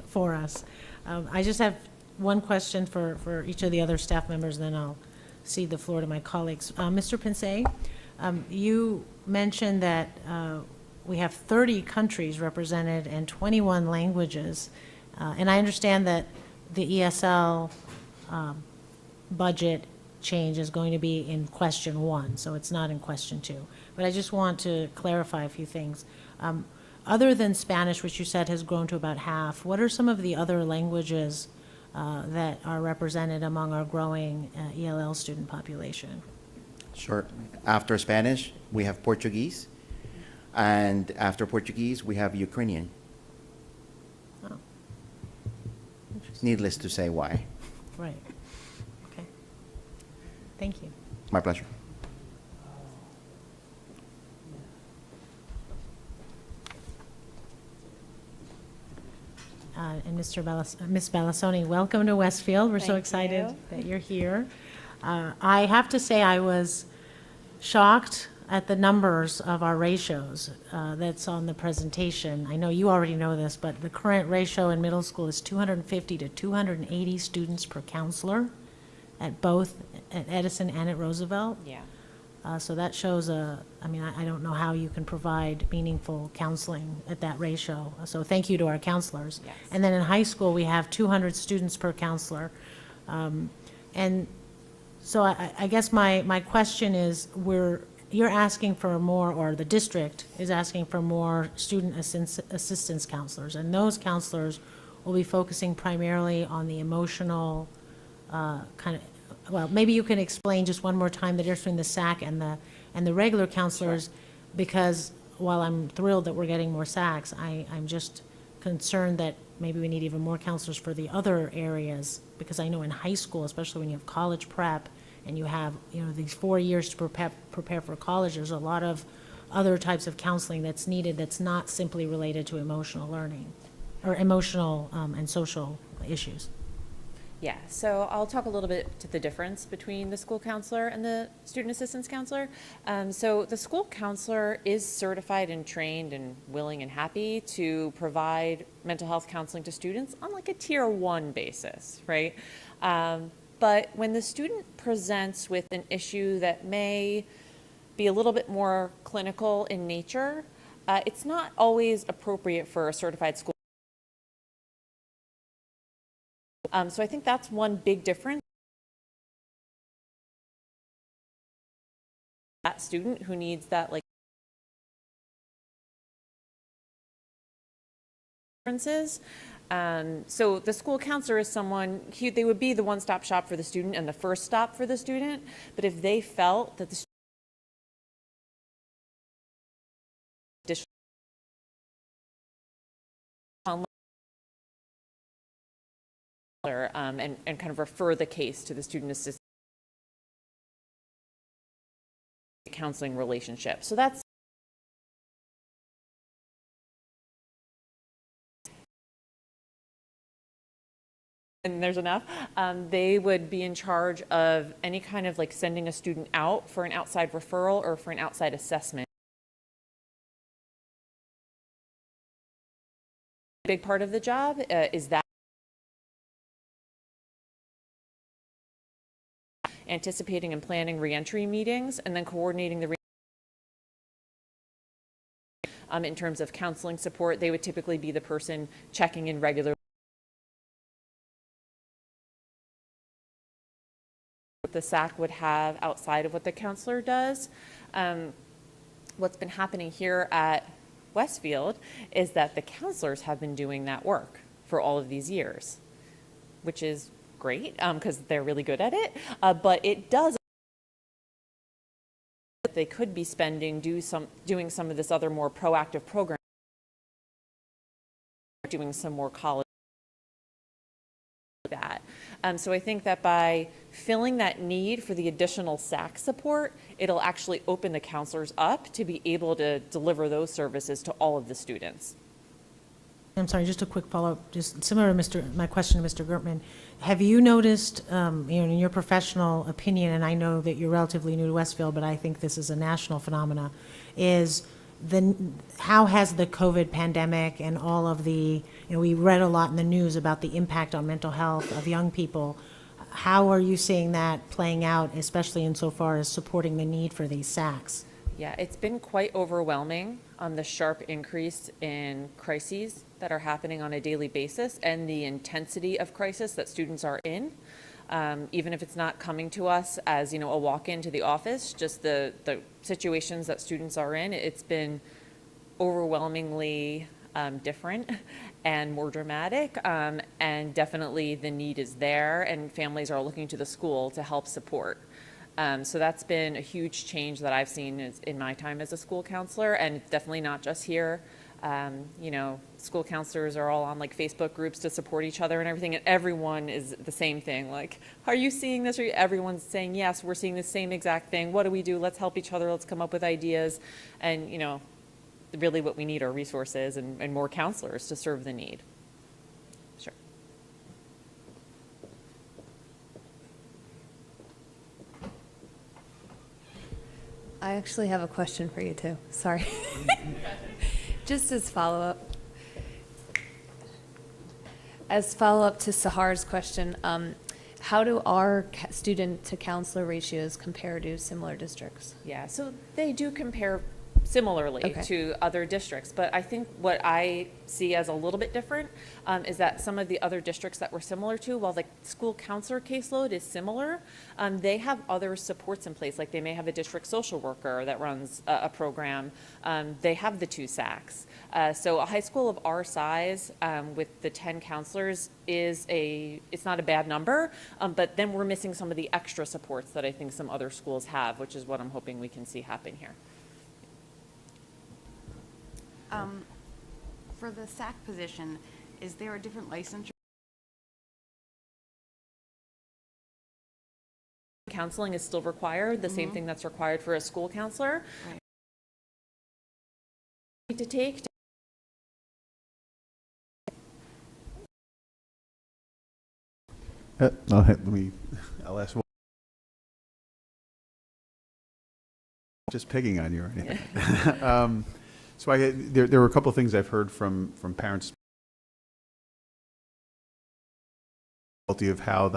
for us. I just have one question for each of the other staff members, then I'll cede the floor to my colleagues. Mr. Pinsay, you mentioned that we have 30 countries represented and 21 languages. And I understand that the ESL budget change is going to be in question 1, so it's not in question 2. But I just want to clarify a few things. Other than Spanish, which you said has grown to about half, what are some of the other languages that are represented among our growing ELL student population? Sure. After Spanish, we have Portuguese, and after Portuguese, we have Ukrainian. Oh. Interesting. Needless to say why. Right. Okay. Thank you. My pleasure. And Ms. Balasoni, welcome to Westfield. We're so Thank excited you. that you're here. I have to say I was shocked at the numbers of our ratios that's on the presentation. I know you already know this, but the current ratio in middle school is 250 to 280 students per counselor at both at Edison and at Roosevelt. Yeah. So that shows I don't know how you can provide meaningful counseling at that ratio. So thank you to our counselors. Yes. And then in high school, we have 200 students per counselor. And so I guess my question is, you're asking for more, or the district is asking for more student assistance counselors. And those counselors will be focusing primarily on the emotional well, maybe you can explain just one more time the difference between the SAC and the regular counselors, because while I'm thrilled that we're getting more SACs, I'm just concerned that maybe we need even more counselors for the other areas, because I know in high school, especially when you have college prep and you have, these 4 years to prepare for college, there's a lot of other types of counseling that's needed that's not simply related to emotional learning, or emotional and social issues. Yeah, so I'll talk a little bit to the difference between the school counselor and the student assistance counselor. So the school counselor is certified and trained and willing and happy to provide mental health counseling to students on like a tier 1 basis, right? But when the student presents with an issue that may be a little bit more clinical in nature, it's not always appropriate for a certified school. So I think that's one big difference. That student who needs that like differences. So the school counselor is someone, they would be the one-stop shop for the student and the first stop for the student. But if they felt that the and kind of refer the case to the student assistant counseling relationship. So that's and there's enough. They would be in charge of any kind of like sending a student out for an outside referral or for an outside assessment. A big part of the job is that anticipating and planning reentry meetings and then coordinating the in terms of counseling support. They would typically be the person checking in regularly. The SAC would have outside of what the counselor does. What's been happening here at Westfield is that the counselors have been doing that work for all of these years, which is great because they're really good at it, but it does they could be spending doing some of this other more proactive program, doing some more college that. So I think that by filling that need for the additional SAC support, it'll actually open the counselors up to be able to deliver those services to all of the students. I'm sorry, just a quick follow-up, just similar to my question to Mr. Gertman. Have you noticed, in your professional opinion, and I know that you're relatively new to Westfield, but I think this is a national phenomena, is how has the COVID pandemic and all of the, we read a lot in the news about the impact on mental health of young people. How are you seeing that playing out, especially insofar as supporting the need for these SACs? Yeah, it's been quite overwhelming on the sharp increase in crises that are happening on a daily basis and the intensity of crisis that students are in. Even if it's not coming to us as, a walk-in to the office, just the situations that students are in, it's been overwhelmingly different and more dramatic, and definitely the need is there and families are looking to the school to help support. So that's been a huge change that I've seen in my time as a school counselor, and definitely not just here. School counselors are all on like Facebook groups to support each other and everything, and everyone is the same thing. Like, are you seeing this? Everyone's saying, yes, we're seeing the same exact thing. What do we do? Let's help each other. Let's come up with ideas. And, really what we need are resources and more counselors to serve the need. Sure. I actually have a question for you too. Sorry. Just as follow-up. As follow-up to Sahar's question, how do our student to counselor ratios compare to similar districts? Yeah, so they do compare similarly to other districts, but I think what I see as a little bit different is that some of the other districts that we're similar to, while the school counselor caseload is similar, they have other supports in place. Like they may have a district social worker that runs a program. They have the 2 SACs. So a high school of our size with the 10 counselors it's not a bad number, but then we're missing some of the extra supports that I think some other schools have, which is what I'm hoping we can see happen here. For the SAC position, is there a different licensure counseling is still required, the same thing that's required for a school counselor. To take. I'll ask one. Just picking on you or anything. So there were a couple of things I've heard from parents of how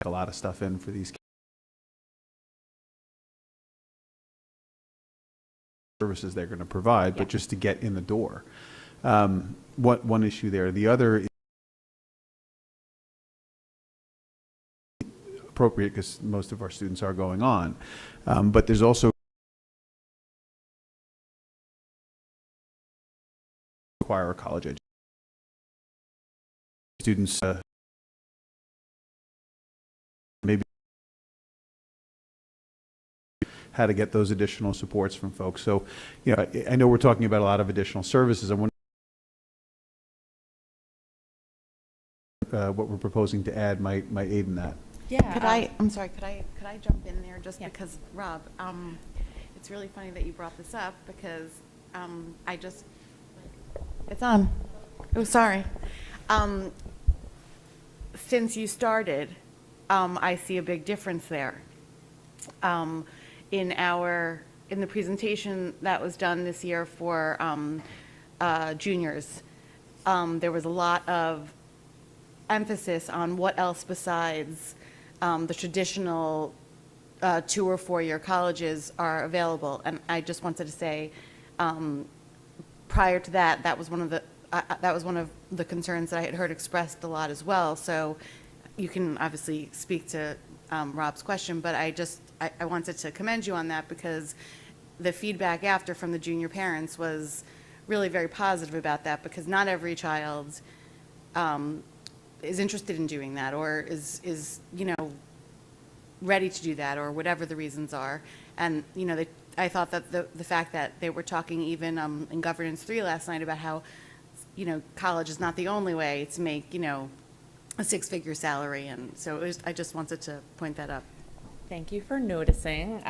a lot of stuff in for these services they're going to provide, but just to get in the door. One issue there. The other is appropriate because most of our students are going on, but there's also require a college education. Students maybe how to get those additional supports from folks. So, you know, I know we're talking about a lot of additional services. I wonder what we're proposing to add might aid in that. Yeah. I'm sorry, could I jump in there just because, Rob, it's really funny that you brought this up because it's on. Oh, sorry. Since you started, I see a big difference there. In the presentation that was done this year for juniors, there was a lot of emphasis on what else besides the traditional 2 or 4 year colleges are available. And I just wanted to say, prior to that, that was one of the concerns that I had heard expressed a lot as well. So you can obviously speak to Rob's question, but I wanted to commend you on that because the feedback after from the junior parents was really very positive about that, because not every child is interested in doing that or is ready to do that, or whatever the reasons are. And I thought that the fact that they were talking even in Governance 3 last night about how college is not the only way to make a 6-figure salary, and so I just wanted to point that up. Thank you for noticing.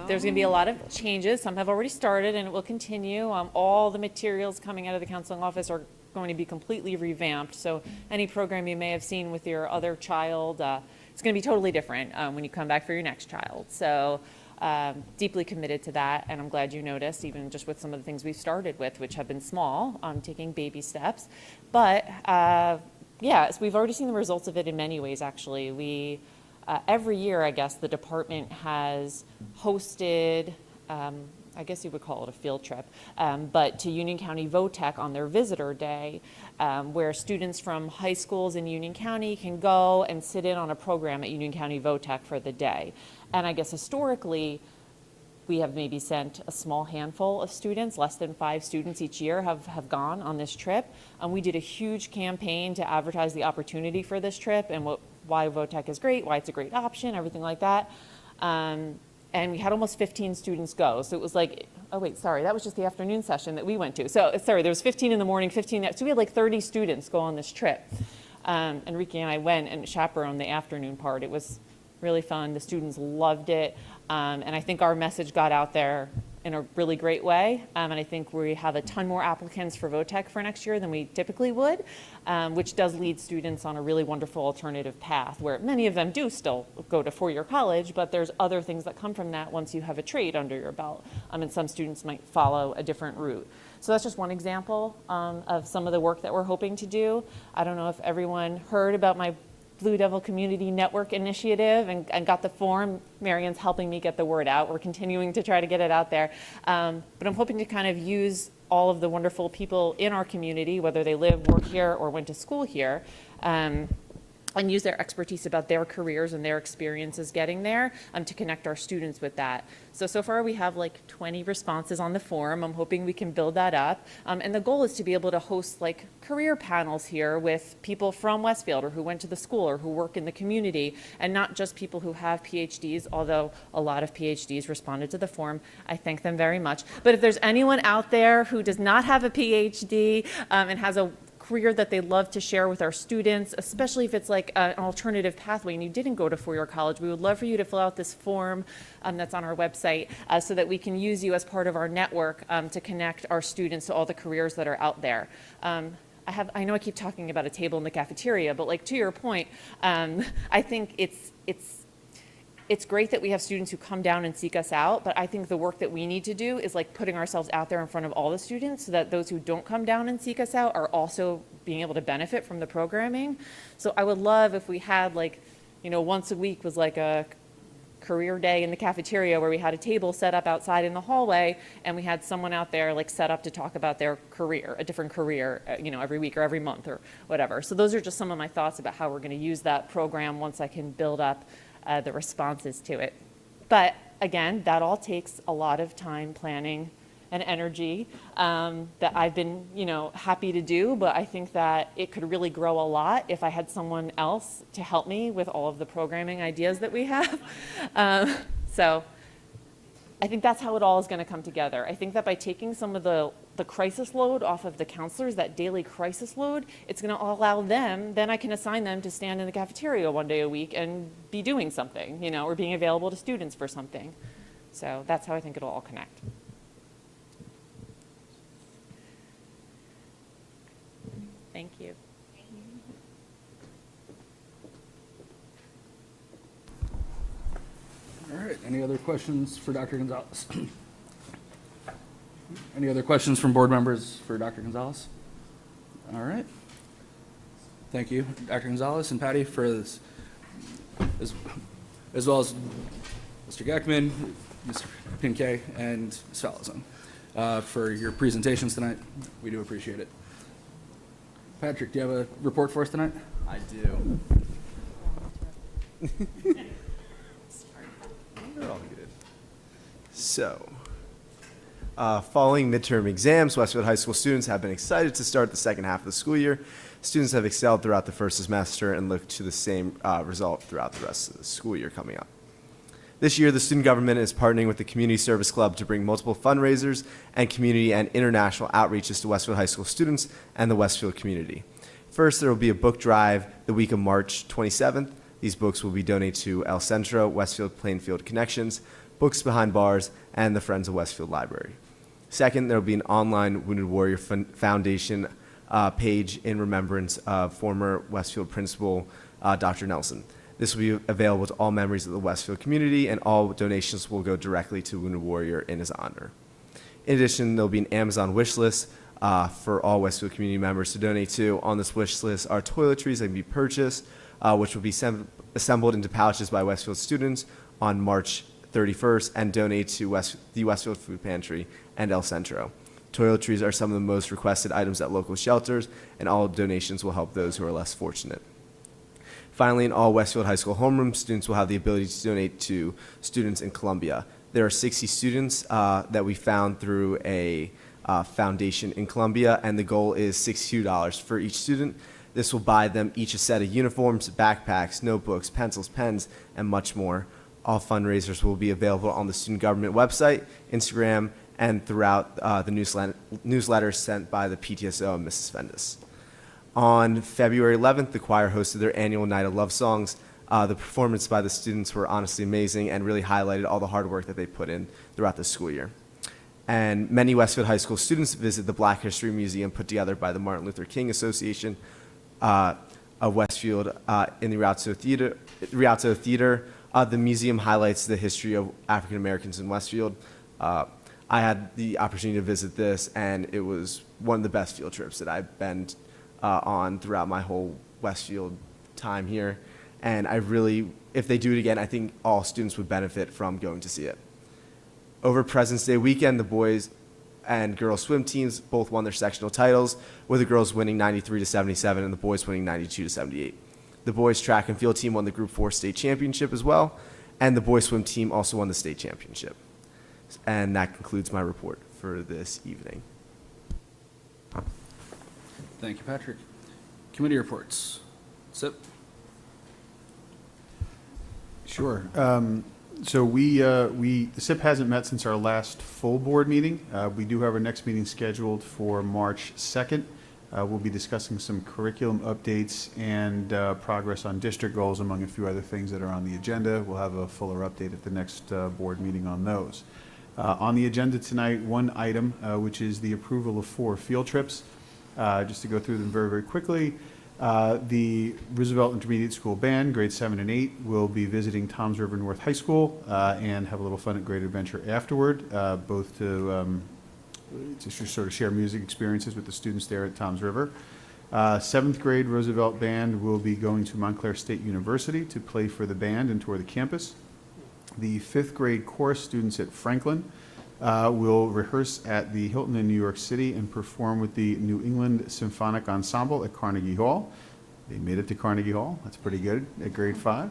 There's going to be a lot of changes. Some have already started, and it will continue. All the materials coming out of the counseling office are going to be completely revamped. So any program you may have seen with your other child, it's going to be totally different when you come back for your next child. So deeply committed to that, and I'm glad you noticed, even just with some of the things we've started with, which have been small, taking baby steps. But yes, we've already seen the results of it in many ways, actually. We every year, I guess, the department has hosted, I guess you would call it a field trip, but to Union County VOTEC on their visitor day, where students from high schools in Union County can go and sit in on a program at Union County VOTEC for the day. And I guess historically, we have maybe sent a small handful of students, less than 5 students each year have gone on this trip. We did a huge campaign to advertise the opportunity for this trip and why VOTEC is great, why it's a great option, everything like that. And we had almost 15 students go. So it was like, oh wait, sorry, that was just the afternoon session that we went to. So sorry, there was 15 in the morning, 15, so we had like 30 students go on this trip. Enrique and I went and chaperoned the afternoon part. It was really fun. The students loved it. And I think our message got out there in a really great way. And I think we have a ton more applicants for VOTEC for next year than we typically would, which does lead students on a really wonderful alternative path where many of them do still go to 4-year college, but there's other things that come from that once you have a trade under your belt. And some students might follow a different route. So that's just one example of some of the work that we're hoping to do. I don't know if everyone heard about my Blue Devil Community Network initiative and got the form. Marion's helping me get the word out. We're continuing to try to get it out there. But I'm hoping to kind of use all of the wonderful people in our community, whether they live, work here, or went to school here, and use their expertise about their careers and their experiences getting there to connect our students with that. So far we have like 20 responses on the form. I'm hoping we can build that up. And the goal is to be able to host like career panels here with people from Westfield or who went to the school or who work in the community, and not just people who have PhDs, although a lot of PhDs responded to the form. I thank them very much. But if there's anyone out there who does not have a PhD and has a career that they'd love to share with our students, especially if it's like an alternative pathway and you didn't go to four-year college. We would love for you to fill out this form that's on our website so that we can use you as part of our network to connect our students to all the careers that are out there. I know I keep talking about a table in the cafeteria, but like to your point, I think it's great that we have students who come down and seek us out, but I think the work that we need to do is like putting ourselves out there in front of all the students so that those who don't come down and seek us out are also being able to benefit from the programming. So I would love if we had like, once a week was like a career day in the cafeteria where we had a table set up outside in the hallway and we had someone out there like set up to talk about their career, a different career, every week or every month or whatever. So those are just some of my thoughts about how we're going to use that program once I can build up the responses to it. But again, that all takes a lot of time, planning, and energy that I've been, happy to do, but I think that it could really grow a lot if I had someone else to help me with all of the programming ideas that we have. So I think that's how it all is going to come together. I think that by taking some of the crisis load off of the counselors, that daily crisis load, it's going to allow them, then I can assign them to stand in the cafeteria one day a week and be doing something, or being available to students for something. So that's how I think it'll all connect. Thank you. All right, any other questions for Dr. Gonzalez? Any other questions from board members for Dr. Gonzalez? All right. Thank you, Dr. Gonzalez and Patty, for this, as well as Mr. Geckman, Mr. Pinkay, and Ms. Falazon, for your presentations tonight. We do appreciate it. Patrick, do you have a report for us tonight? I do. They're all good. So, following midterm exams, Westfield High School students have been excited to start the second half of the school year. Students have excelled throughout the first semester and look to the same result throughout the rest of the school year coming up. This year, the student government is partnering with the Community Service Club to bring multiple fundraisers and community and international outreaches to Westfield High School students and the Westfield community. First, there will be a book drive the week of March 27th. These books will be donated to El Centro, Westfield Plainfield Connections, Books Behind Bars, and the Friends of Westfield Library. Second, there will be an online Wounded Warrior Foundation page in remembrance of former Westfield principal Dr. Nelson. This will be available to all members of the Westfield community, and all donations will go directly to Wounded Warrior in his honor. In addition, there will be an Amazon wish list for all Westfield community members to donate to. On this wish list are toiletries that can be purchased, which will be assembled into pouches by Westfield students on March 31st and donated to the Westfield Food Pantry and El Centro. Toiletries are some of the most requested items at local shelters, and all donations will help those who are less fortunate. Finally, in all Westfield High School homerooms, students will have the ability to donate to students in Columbia. There are 60 students that we found through a foundation in Columbia, and the goal is $62 for each student. This will buy them each a set of uniforms, backpacks, notebooks, pencils, pens, and much more. All fundraisers will be available on the student government website, Instagram, and throughout the newsletter sent by the PTSO and Mrs. Fendis. On February 11th, the choir hosted their annual Night of Love Songs. The performance by the students were honestly amazing and really highlighted all the hard work that they put in throughout the school year. And many Westfield High School students visit the Black History Museum put together by the Martin Luther King Association of Westfield in the Rialto Theater. The museum highlights the history of African Americans in Westfield. I had the opportunity to visit this, and it was one of the best field trips that I've been on throughout my whole Westfield time here. And I really, if they do it again, I think all students would benefit from going to see it. Over President's Day weekend, the boys and girls swim teams both won their sectional titles, with the girls winning 93-77 and the boys winning 92-78. The boys track and field team won the Group 4 state championship as well, and the boys swim team also won the state championship. And that concludes my report for this evening. Thank you, Patrick. Committee reports. Sip. Sure. So the SIP hasn't met since our last full board meeting. We do have our next meeting scheduled for March 2nd We'll be discussing some curriculum updates and progress on district goals, among a few other things that are on the agenda. We'll have a fuller update at the next board meeting on those. On the agenda tonight, one item, which is the approval of 4 field trips. Just to go through them very, very quickly. The Roosevelt Intermediate School Band, grades 7 and 8, will be visiting Toms River North High School and have a little fun at Great Adventure afterward, both to sort of share music experiences with the students there at Toms River. 7th grade Roosevelt Band will be going to Montclair State University to play for the band and tour the campus. The 5th grade chorus students at Franklin will rehearse at the Hilton in New York City and perform with the New England Symphonic Ensemble at Carnegie Hall. They made it to Carnegie Hall. That's pretty good at grade 5.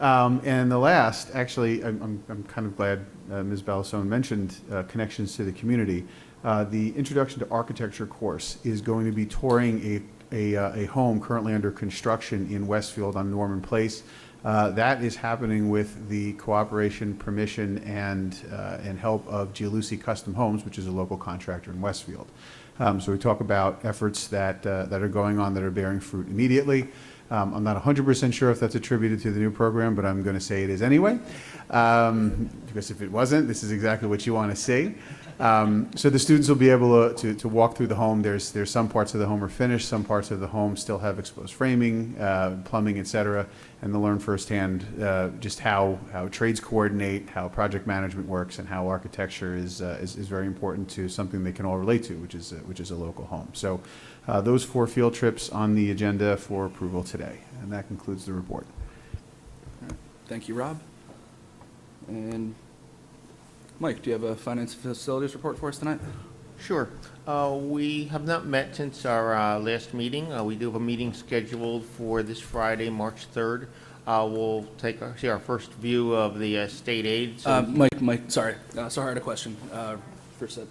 And the last, actually, I'm kind of glad Ms. Balasone mentioned connections to the community. The Introduction to Architecture course is going to be touring a home currently under construction in Westfield on Norman Place. That is happening with the cooperation, permission, and help of Gialusi Custom Homes, which is a local contractor in Westfield. So we talk about efforts that are going on that are bearing fruit immediately. I'm not 100% sure if that's attributed to the new program, but I'm going to say it is anyway, because if it wasn't, this is exactly what you want to see. So the students will be able to walk through the home. There's some parts of the home are finished, some parts of the home still have exposed framing, plumbing, etc., and they'll learn firsthand just how trades coordinate, how project management works, and how architecture is very important to something they can all relate to, which is a local home. So those 4 field trips on the agenda for approval today, and that concludes the report. All right. Thank you, Rob. And Mike, do you have a finance and facilities report for us tonight? Sure. We have not met since our last meeting. We do have a meeting scheduled for this Friday, March 3rd. We'll see our first view of the state aid. So Mike, sorry. Sorry, I had a question. First set.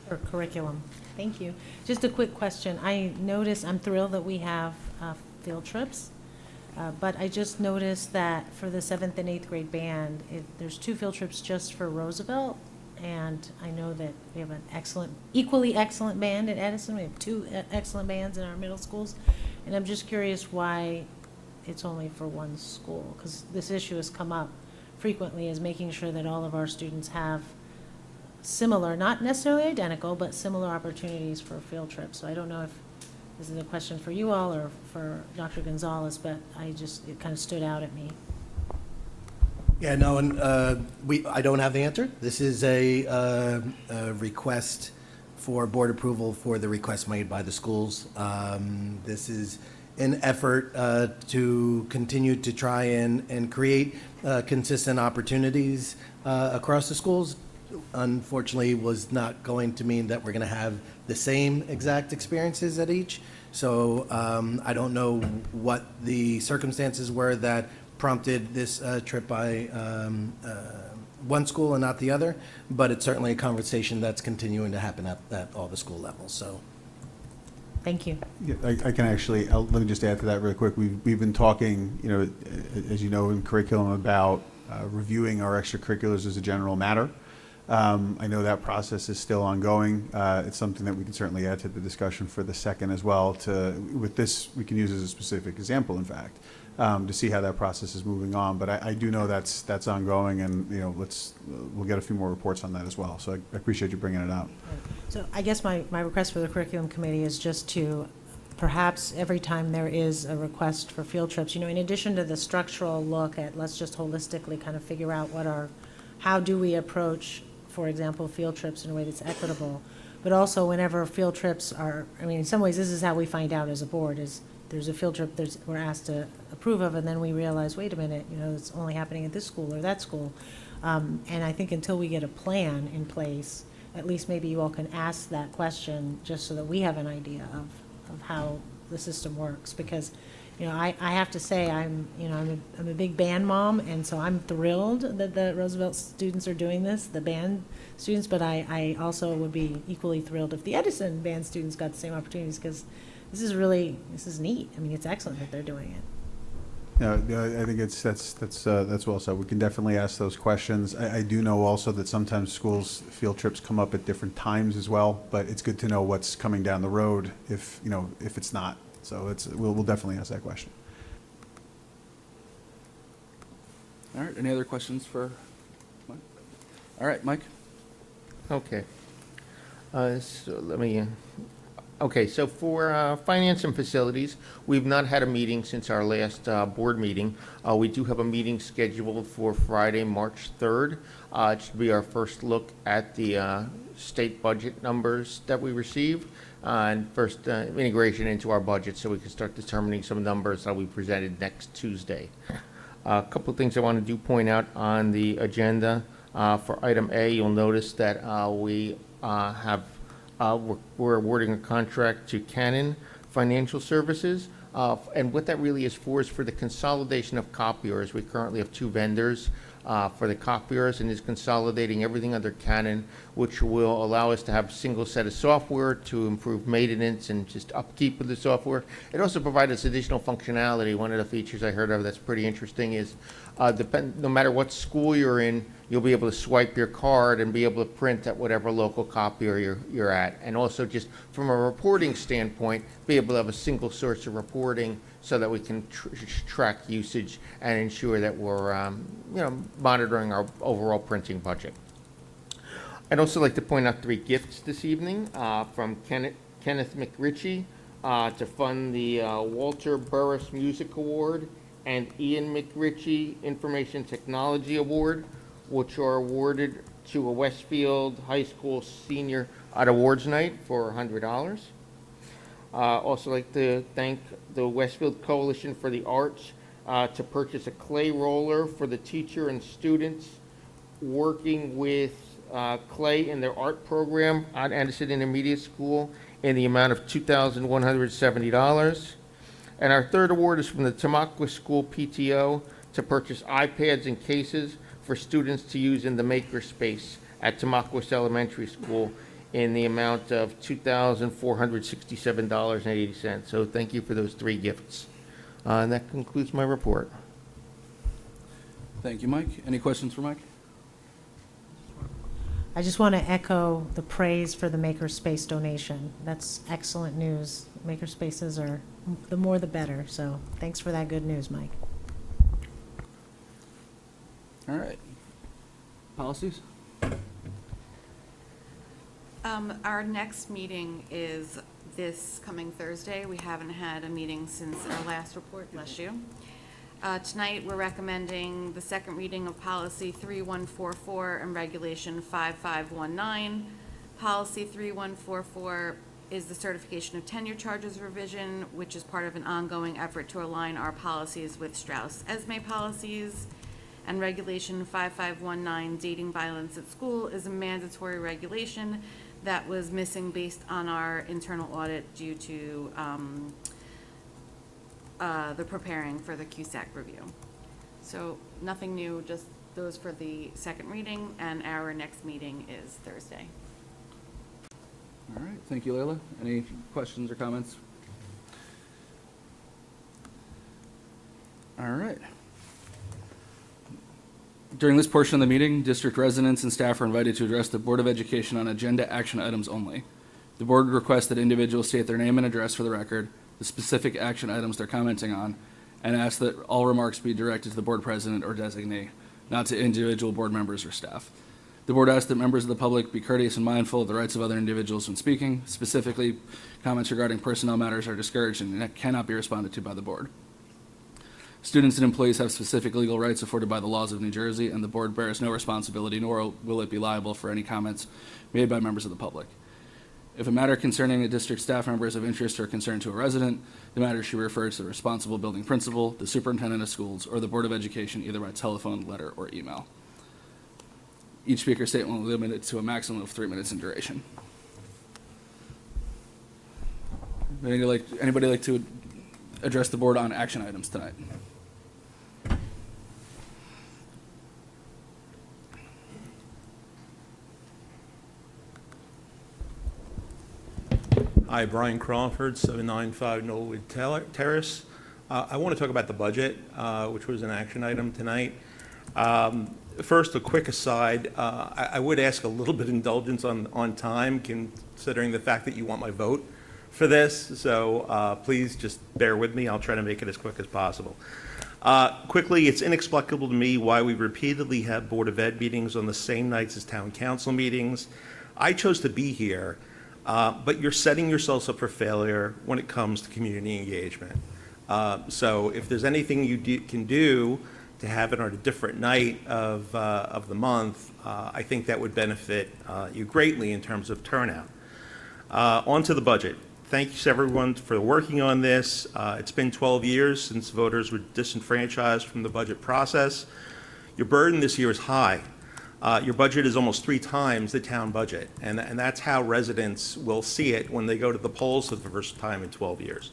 For curriculum. Thank you. Just a quick question. I noticed, I'm thrilled that we have field trips, but I just noticed that for the 7th and 8th grade band, there's 2 field trips just for Roosevelt, and I know that we have an equally excellent band at Edison. We have 2 excellent bands in our middle schools, and I'm just curious why it's only for one school, because this issue has come up frequently, is making sure that all of our students have similar, not necessarily identical, but similar opportunities for a field trip. So I don't know if this is a question for you all or for Dr. Gonzalez, but it kind of stood out at me. Yeah, no, and I don't have the answer. This is a request for board approval for the request made by the schools. This is an effort to continue to try and create consistent opportunities across the schools. Unfortunately, was not going to mean that we're going to have the same exact experiences at each. So I don't know what the circumstances were that prompted this trip by one school and not the other, but it's certainly a conversation that's continuing to happen at all the school levels. So. Thank you. Yeah, I can actually, let me just add to that really quick. We've been talking, as you know, in curriculum about reviewing our extracurriculars as a general matter. I know that process is still ongoing. It's something that we can certainly add to the discussion for the second as well. With this, we can use as a specific example, in fact, to see how that process is moving on. But I do know that's ongoing, and we'll get a few more reports on that as well. So I appreciate you bringing it up. So I guess my request for the curriculum committee is just to perhaps every time there is a request for field trips, in addition to the structural look at, let's just holistically kind of figure out how do we approach, for example, field trips in a way that's equitable, but also whenever field trips are, in some ways this is how we find out as a board, is there's a field trip we're asked to approve of, and then we realize, wait a minute, it's only happening at this school or that school. And I think until we get a plan in place, at least maybe you all can ask that question just so that we have an idea of how the system works, because I have to say I'm a big band mom, and so I'm thrilled that the Roosevelt students are doing this, the band students, but I also would be equally thrilled if the Edison band students got the same opportunities, because this is neat. It's excellent that they're doing it. No, I think that's well said. We can definitely ask those questions. I do know also that sometimes schools' field trips come up at different times as well, but it's good to know what's coming down the road if it's not. So we'll definitely ask that question. All right, any other questions for Mike? All right, Mike? Okay. So for finance and facilities, we've not had a meeting since our last board meeting. We do have a meeting scheduled for Friday, March 3rd. It should be our first look at the state budget numbers that we received and first integration into our budget so we can start determining some numbers that we presented next Tuesday. A couple of things I want to point out on the agenda. For item A, you'll notice that we're awarding a contract to Canon Financial Services. And what that really is for the consolidation of copiers. We currently have 2 vendors for the copiers and is consolidating everything under Canon, which will allow us to have a single set of software to improve maintenance and just upkeep of the software. It also provides us additional functionality. One of the features I heard of that's pretty interesting is no matter what school you're in, you'll be able to swipe your card and be able to print at whatever local copier you're at. And also just from a reporting standpoint, be able to have a single source of reporting so that we can track usage and ensure that we're monitoring our overall printing budget. I'd also like to point out 3 gifts this evening from Kenneth McRitchie to fund the Walter Burris Music Award and Ian McRitchie Information Technology Award, which are awarded to a Westfield High School senior at awards night for $100. Also like to thank the Westfield Coalition for the Arts to purchase a clay roller for the teacher and students working with clay in their art program at Anderson Intermediate School in the amount of $2,170. And our third award is from the Tamaqua School PTO to purchase iPads and cases for students to use in the maker space at Tamaqua Elementary School in the amount of $2,467.80. So thank you for those 3 gifts. And that concludes my report. Thank you, Mike. Any questions for Mike? I just want to echo the praise for the Makerspace donation. That's excellent news. Makerspaces are, the more the better, so thanks for that good news, Mike. All right. Policies? Our next meeting is this coming Thursday. We haven't had a meeting since our last report, bless you. Tonight, we're recommending the second reading of Policy 3144 and Regulation 5519. Policy 3144 is the certification of tenure charges revision, which is part of an ongoing effort to align our policies with Strauss-Esme policies. And Regulation 5519, dating violence at school, is a mandatory regulation that was missing based on our internal audit due to the preparing for the CUSAC review. So nothing new, just those for the second reading, and our next meeting is Thursday. All right, thank you, Layla. Any questions or comments? All right. During this portion of the meeting, district residents and staff are invited to address the Board of Education on agenda action items only. The board requests that individuals state their name and address for the record, the specific action items they're commenting on, and ask that all remarks be directed to the board president or designee, not to individual board members or staff. The board asks that members of the public be courteous and mindful of the rights of other individuals when speaking. Specifically, comments regarding personnel matters are discouraged and cannot be responded to by the board. Students and employees have specific legal rights afforded by the laws of New Jersey, and the board bears no responsibility, nor will it be liable for any comments made by members of the public. If a matter concerning a district staff member is of interest or concern to a resident, the matter should be referred to the responsible building principal, the superintendent of schools, or the Board of Education, either by telephone, letter, or email. Each speaker's statement will be limited to a maximum of 3 minutes in duration. Anybody like to address the board on action items tonight? Hi, Brian Crawford, 795 Knollwood Terrace. I want to talk about the budget, which was an action item tonight. First, a quick aside, I would ask a little bit indulgence on time, considering the fact that you want my vote for this, so please just bear with me. I'll try to make it as quick as possible. Quickly, it's inexplicable to me why we repeatedly have Board of Ed meetings on the same nights as Town Council meetings. I chose to be here, but you're setting yourselves up for failure when it comes to community engagement. So if there's anything you can do to have it on a different night of the month, I think that would benefit you greatly in terms of turnout. On to the budget. Thanks everyone for working on this. It's been 12 years since voters were disenfranchised from the budget process. Your burden this year is high. Your budget is almost 3 times the town budget, and that's how residents will see it when they go to the polls for the first time in 12 years.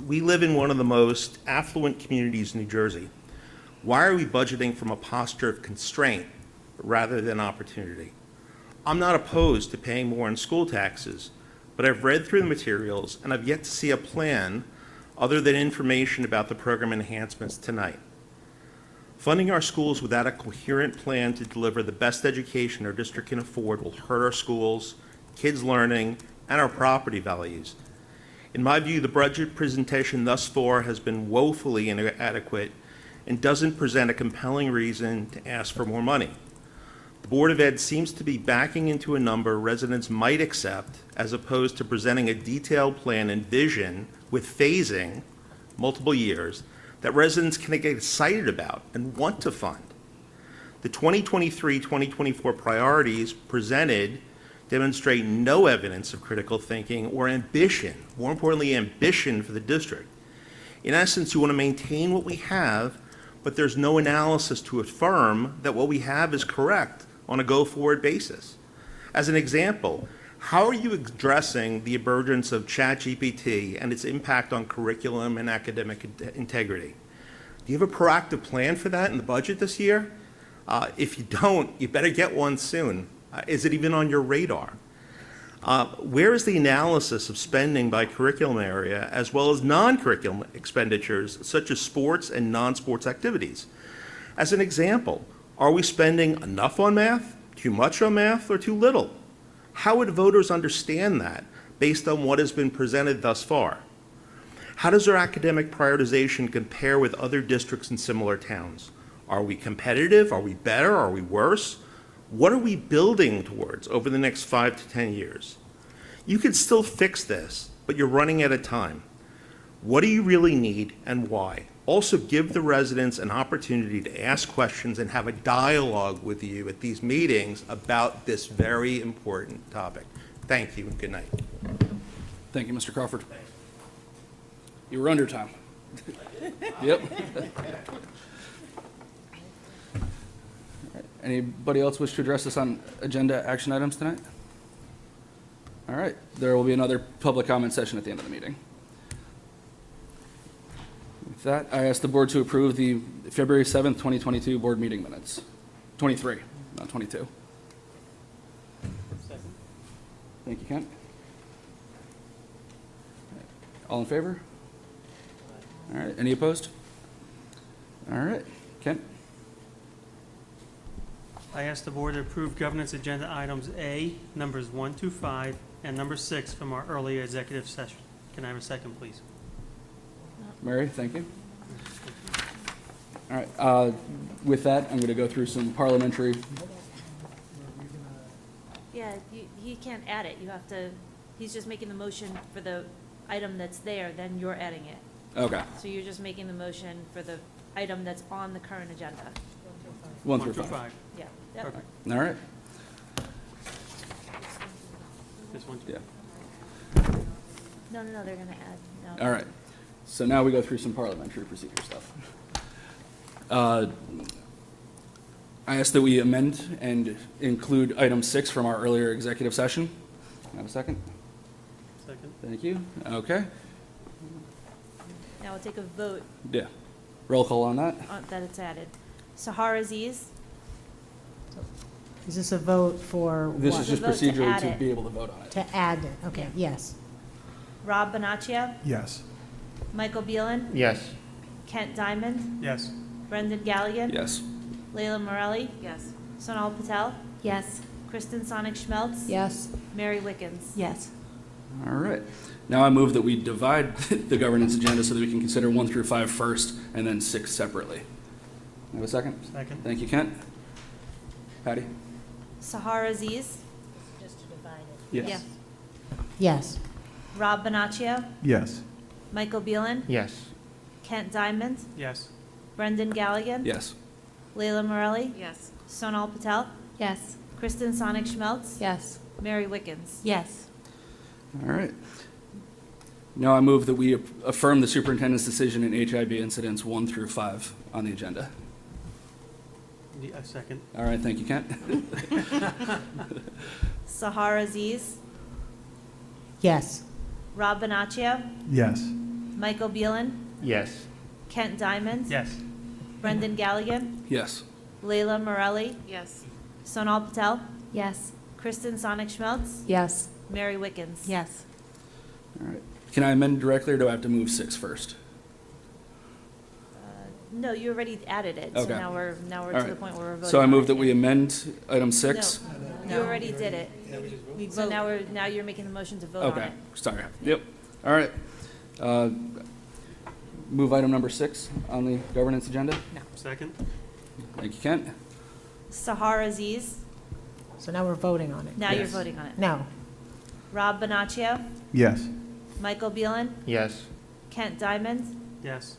We live in one of the most affluent communities in New Jersey. Why are we budgeting from a posture of constraint rather than opportunity? I'm not opposed to paying more in school taxes, but I've read through the materials and I've yet to see a plan other than information about the program enhancements tonight. Funding our schools without a coherent plan to deliver the best education our district can afford will hurt our schools, kids' learning, and our property values. In my view, the budget presentation thus far has been woefully inadequate and doesn't present a compelling reason to ask for more money. The Board of Ed seems to be backing into a number residents might accept as opposed to presenting a detailed plan and vision with phasing, multiple years, that residents can get excited about and want to fund. The 2023-2024 priorities presented demonstrate no evidence of critical thinking or ambition, more importantly, ambition for the district. In essence, you want to maintain what we have, but there's no analysis to affirm that what we have is correct on a go-forward basis. As an example, how are you addressing the emergence of ChatGPT and its impact on curriculum and academic integrity? Do you have a proactive plan for that in the budget this year? If you don't, you better get one soon. Is it even on your radar? Where is the analysis of spending by curriculum area as well as non-curriculum expenditures such as sports and non-sports activities? As an example, are we spending enough on math, too much on math, or too little? How would voters understand that based on what has been presented thus far? How does our academic prioritization compare with other districts in similar towns? Are we competitive? Are we better? Are we worse? What are we building towards over the next 5 to 10 years? You can still fix this, but you're running out of time. What do you really need and why? Also give the residents an opportunity to ask questions and have a dialogue with you at these meetings about this very important topic. Thank you and good night. Thank you, Mr. Crawford. You were under time. Yep. Anybody else wish to address us on agenda action items tonight? All right, there will be another public comment session at the end of the meeting. With that, I ask the board to approve the February 7th, 2022 board meeting minutes. 23, not 22. Thank you, Kent. All in favor? All right, any opposed? All right, Kent? I ask the board to approve governance agenda items A, numbers 1 through 5, and number 6 from our earlier executive session. Can I have a second, please? Mary, thank you. All right, with that, I'm going to go through some parliamentary. Yeah, he can't add it. You have to, he's just making the motion for the item that's there, then you're adding it. Okay. So you're just making the motion for the item that's on the current agenda. 1 through 5. Yeah. Yep. Perfect. All right. This one? Yeah. No, they're gonna add, no. All right. So now we go through some parliamentary procedure stuff. I ask that we amend and include item 6 from our earlier executive session. Can I have a second? Second. Thank you. Okay. Now we'll take a vote Yeah. Roll call on that. that it's added. Sahar Aziz, Is this a vote for what? This is just The vote to procedurally add to it. be able to vote on it. To add it, okay, yes. Rob Bonaccia, Yes. Michael Beelen, Yes. Kent Diamond, Yes. Brendan Galligan, Yes. Layla Morelli, Yes. Sonal Patel, Yes. Kristen Sonic Schmelz, Yes. Mary Wickens. Yes. All right. Now I move that we divide the governance agenda so that we can consider 1 through 5 first and then 6 separately. Have a second? Second. Thank you, Kent. Patty? Sahar Aziz, Yes. Yes. Rob Bonaccio, Yes. Michael Beelen, Yes. Kent Diamond, Yes. Brendan Galligan, Yes. Layla Morelli, Yes. Sonal Patel, Yes. Kristen Sonic Schmelz, Yes. Mary Wickens. Yes. All right. Now I move that we affirm the superintendent's decision in HIB incidents 1 through 5 on the agenda. A second. All right, thank you, Kent. Sahar Aziz, Yes. Rob Bonaccio, Yes. Michael Beelen, Yes. Kent Diamond, Yes. Brendan Galligan, Yes. Layla Morelli, Yes. Sonal Patel, Yes. Kristen Sonic Schmelz, Yes. Mary Wickens. Yes. All right. Can I amend directly, or do I have to move 6 first? No, you already added it, so Okay. now we're All to right. the point where we're voting. So I on move it. that we amend item 6? No, you already did it. So now you're making the motion to vote on Okay, it. sorry. Yep. All right. Move item number 6 on the governance agenda. Second. Thank you, Kent. Sahar Aziz, So now we're voting on it. now you're Yes. voting on it. No. Rob Bonaccio, Yes. Michael Beelen, Yes. Kent Diamond, Yes.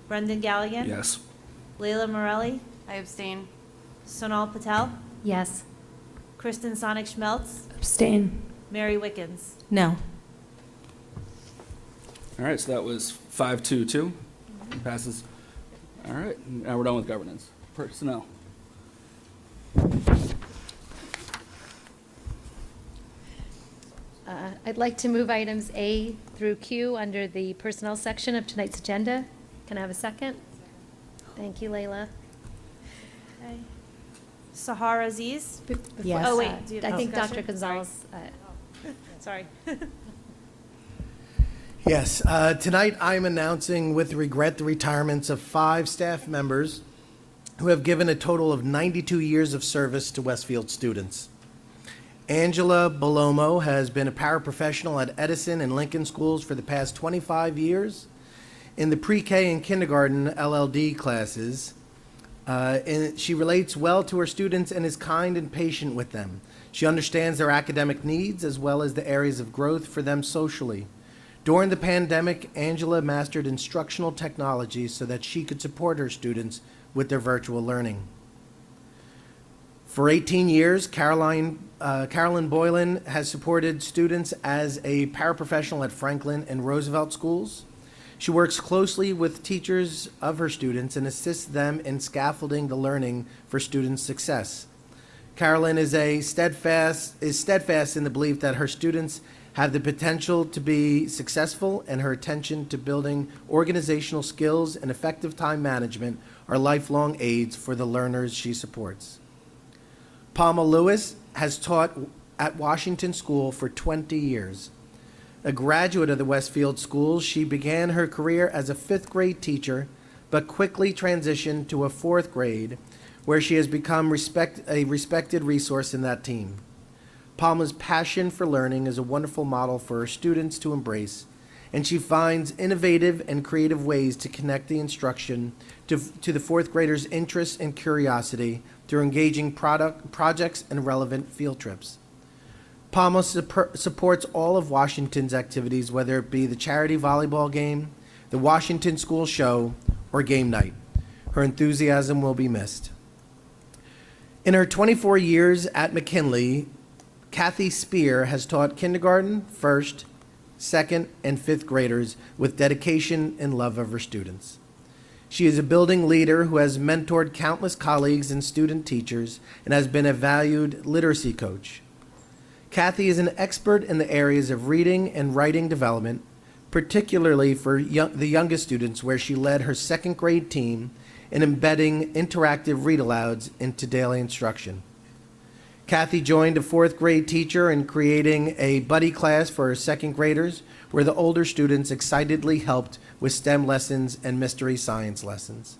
Brendan Galligan, Yes. Layla Morelli, I abstain. Sonal Patel, Yes. Kristen Sonic Schmelz, Abstain. Mary Wickens. No. All right, so that was 5-2-2. Passes. All right, now we're done with governance. Personnel. I'd like to move items A through Q under the personnel section of tonight's agenda. Can I have a second? Thank you, Layla. Okay. Sahar Aziz, Yes. Oh, wait, do you have I think discussion? Dr. Gonzalez, Sorry. Yes, tonight I'm announcing with regret the retirements of 5 staff members who have given a total of 92 years of service to Westfield students. Angela Bolomo has been a paraprofessional at Edison and Lincoln schools for the past 25 years. In the pre-K and kindergarten LLD classes, she relates well to her students and is kind and patient with them. She understands their academic needs as well as the areas of growth for them socially. During the pandemic, Angela mastered instructional technology so that she could support her students with their virtual learning. For 18 years, Carolyn Boylan has supported students as a paraprofessional at Franklin and Roosevelt schools. She works closely with teachers of her students and assists them in scaffolding the learning for students' success. Carolyn is steadfast in the belief that her students have the potential to be successful, and her attention to building organizational skills and effective time management are lifelong aids for the learners she supports. Palma Lewis has taught at Washington School for 20 years. A graduate of the Westfield schools, she began her career as a 5th grade teacher, but quickly transitioned to a 4th grade, where she has become a respected resource in that team. Palma's passion for learning is a wonderful model for her students to embrace, and she finds innovative and creative ways to connect the instruction to the 4th graders' interests and curiosity through engaging projects and relevant field trips. Palma supports all of Washington's activities, whether it be the charity volleyball game, the Washington School Show, or game night. Her enthusiasm will be missed. In her 24 years at McKinley, Kathy Spear has taught kindergarten, 1st, 2nd, and 5th graders with dedication and love of her students. She is a building leader who has mentored countless colleagues and student teachers and has been a valued literacy coach. Kathy is an expert in the areas of reading and writing development, particularly for the youngest students, where she led her 2nd grade team in embedding interactive read-alouds into daily instruction. Kathy joined a fourth grade teacher in creating a buddy class for her second graders, where the older students excitedly helped with STEM lessons and mystery science lessons.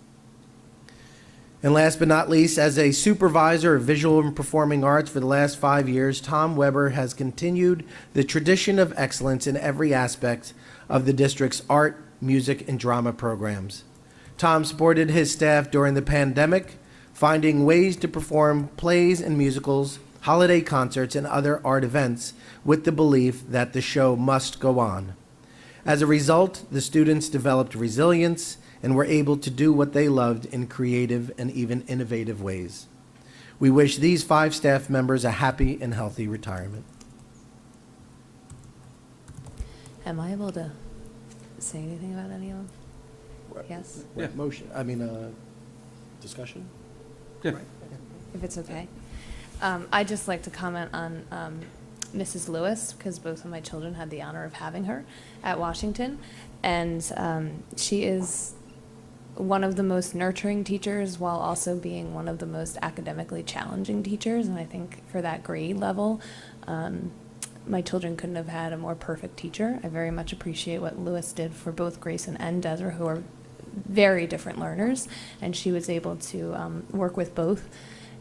And last but not least, as a supervisor of visual and performing arts for the last 5 years, Tom Weber has continued the tradition of excellence in every aspect of the district's art, music, and drama programs. Tom supported his staff during the pandemic, finding ways to perform plays and musicals, holiday concerts, and other art events with the belief that the show must go on. As a result, the students developed resilience and were able to do what they loved in creative and even innovative ways. We wish these 5 staff members a happy and healthy retirement. Am I able to say anything about any of them? Yes, Yeah. Discussion? Yeah. if it's okay. I'd just like to comment on Mrs. Lewis, because both of my children had the honor of having her at Washington. And she is one of the most nurturing teachers while also being one of the most academically challenging teachers. And I think for that grade level, my children couldn't have had a more perfect teacher. I very much appreciate what Lewis did for both Grayson and Desiree, who are very different learners, and she was able to work with both.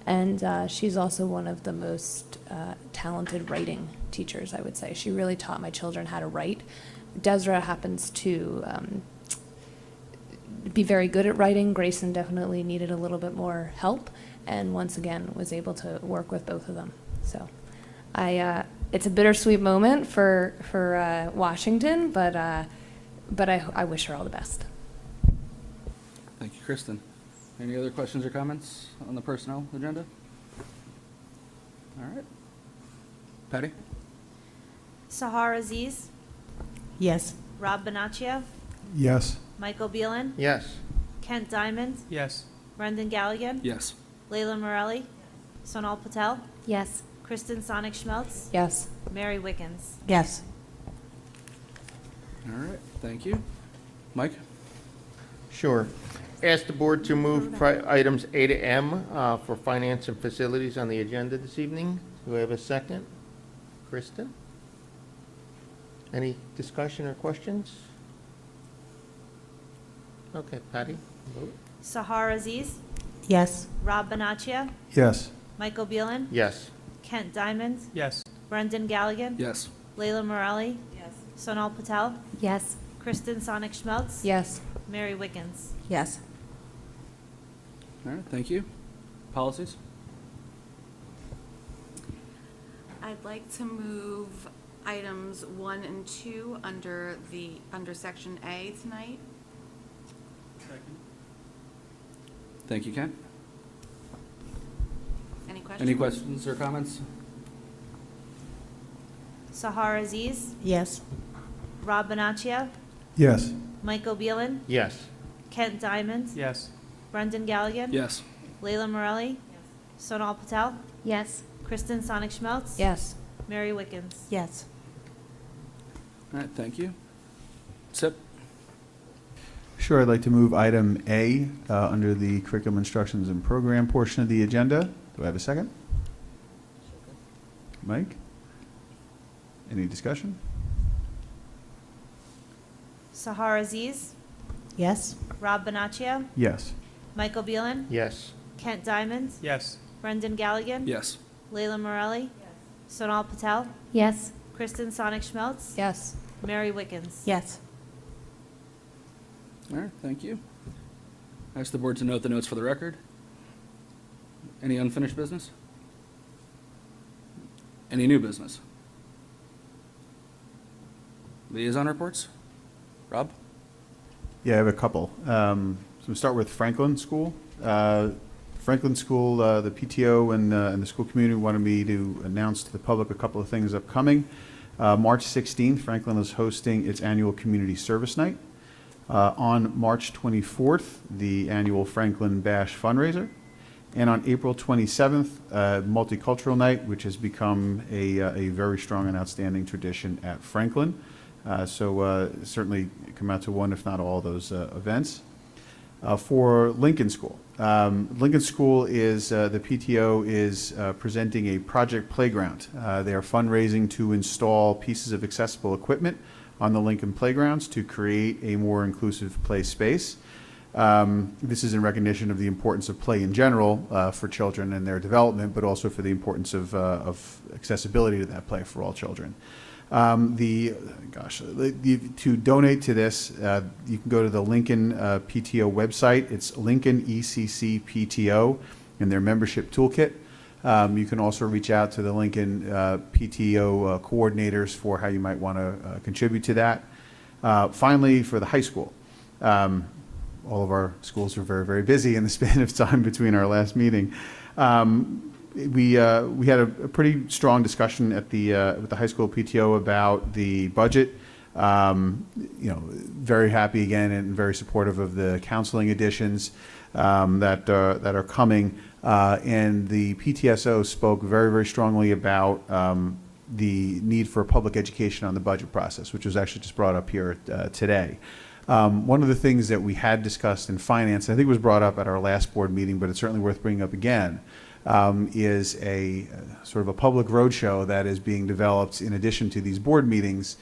And she's also one of the most talented writing teachers, I would say. She really taught my children how to write. Desiree happens to be very good at writing. Grayson definitely needed a little bit more help, and once again was able to work with both of them. So it's a bittersweet moment for Washington, but I wish her all the best. Thank you, Kristen. Any other questions or comments on the personnel agenda? All right. Patty? Sahar Aziz, Yes. Rob Bonaccio, Yes. Michael Beelan, Yes. Kent Diamond, Yes. Brendan Galligan, Yes. Layla Morelli, Sonal Patel, Yes. Kristen Sonic Schmeltz, Yes. Mary Wickens. Yes. All right, thank you. Mike? Sure. Ask the board to move items A to M for finance and facilities on the agenda this evening. Do I have a second? Kristen? Any discussion or questions? Okay, Patty, vote. Sahar Aziz, Yes. Rob Bonaccio, Yes. Michael Beelan, Yes. Kent Diamond, Yes. Brendan Galligan, Yes. Layla Morelli, Sonal Patel, Yes. Kristen Sonic Schmeltz, Yes. Mary Wickens. Yes. All right, thank you. Policies? I'd like to move items 1 and 2 under section A tonight. Thank you, Ken. Any questions? Any questions or comments? Sahar Aziz, Yes. Rob Bonaccio, Yes. Michael Beelan, Yes. Kent Diamond, Yes. Brendan Galligan, Yes. Layla Morelli, Sonal Patel, Yes. Kristen Sonic Schmeltz, Yes. Mary Wickens. Yes. All right, thank you. Sip? Sure, I'd like to move item A under the curriculum instructions and program portion of the agenda. Do I have a second? Mike? Any discussion? Sahar Aziz, Yes. Rob Bonaccio, Yes. Michael Beelan, Yes. Kent Diamond, Yes. Brendan Galligan, Yes. Layla Morelli, Sonal Patel, Yes. Kristen Sonic Schmeltz, Yes. Mary Wickens. Yes. All right, thank you. Ask the board to note the notes for the record. Any unfinished business? Any new business? Liaison reports? Rob? Yeah, I have a couple. So we'll start with Franklin School. Franklin School, the PTO and the school community wanted me to announce to the public a couple of things upcoming. March 16th, Franklin is hosting its annual community service night. On March 24th, the annual Franklin Bash fundraiser. And on April 27th, Multicultural Night, which has become a very strong and outstanding tradition at Franklin. So certainly come out to one, if not all, those events. for Lincoln School. Lincoln School is, the PTO is presenting a project playground. They are fundraising to install pieces of accessible equipment on the Lincoln playgrounds to create a more inclusive play space. This is in recognition of the importance of play in general for children and their development, but also for the importance of accessibility to that play for all children. To donate to this, you can go to the Lincoln PTO website. It's Lincoln ECC PTO and their membership toolkit. You can also reach out to the Lincoln PTO coordinators for how you might want to contribute to that. Finally, for the high school, all of our schools are very, very busy in the span of time between our last meeting. We had a pretty strong discussion at with the high school PTO about the budget. Very happy again and very supportive of the counseling additions that are coming. And the PTSO spoke very, very strongly about the need for public education on the budget process, which was actually just brought up here today. One of the things that we had discussed in finance, I think it was brought up at our last board meeting, but it's certainly worth bringing up again, is a sort of a public roadshow that is being developed in addition to these board meetings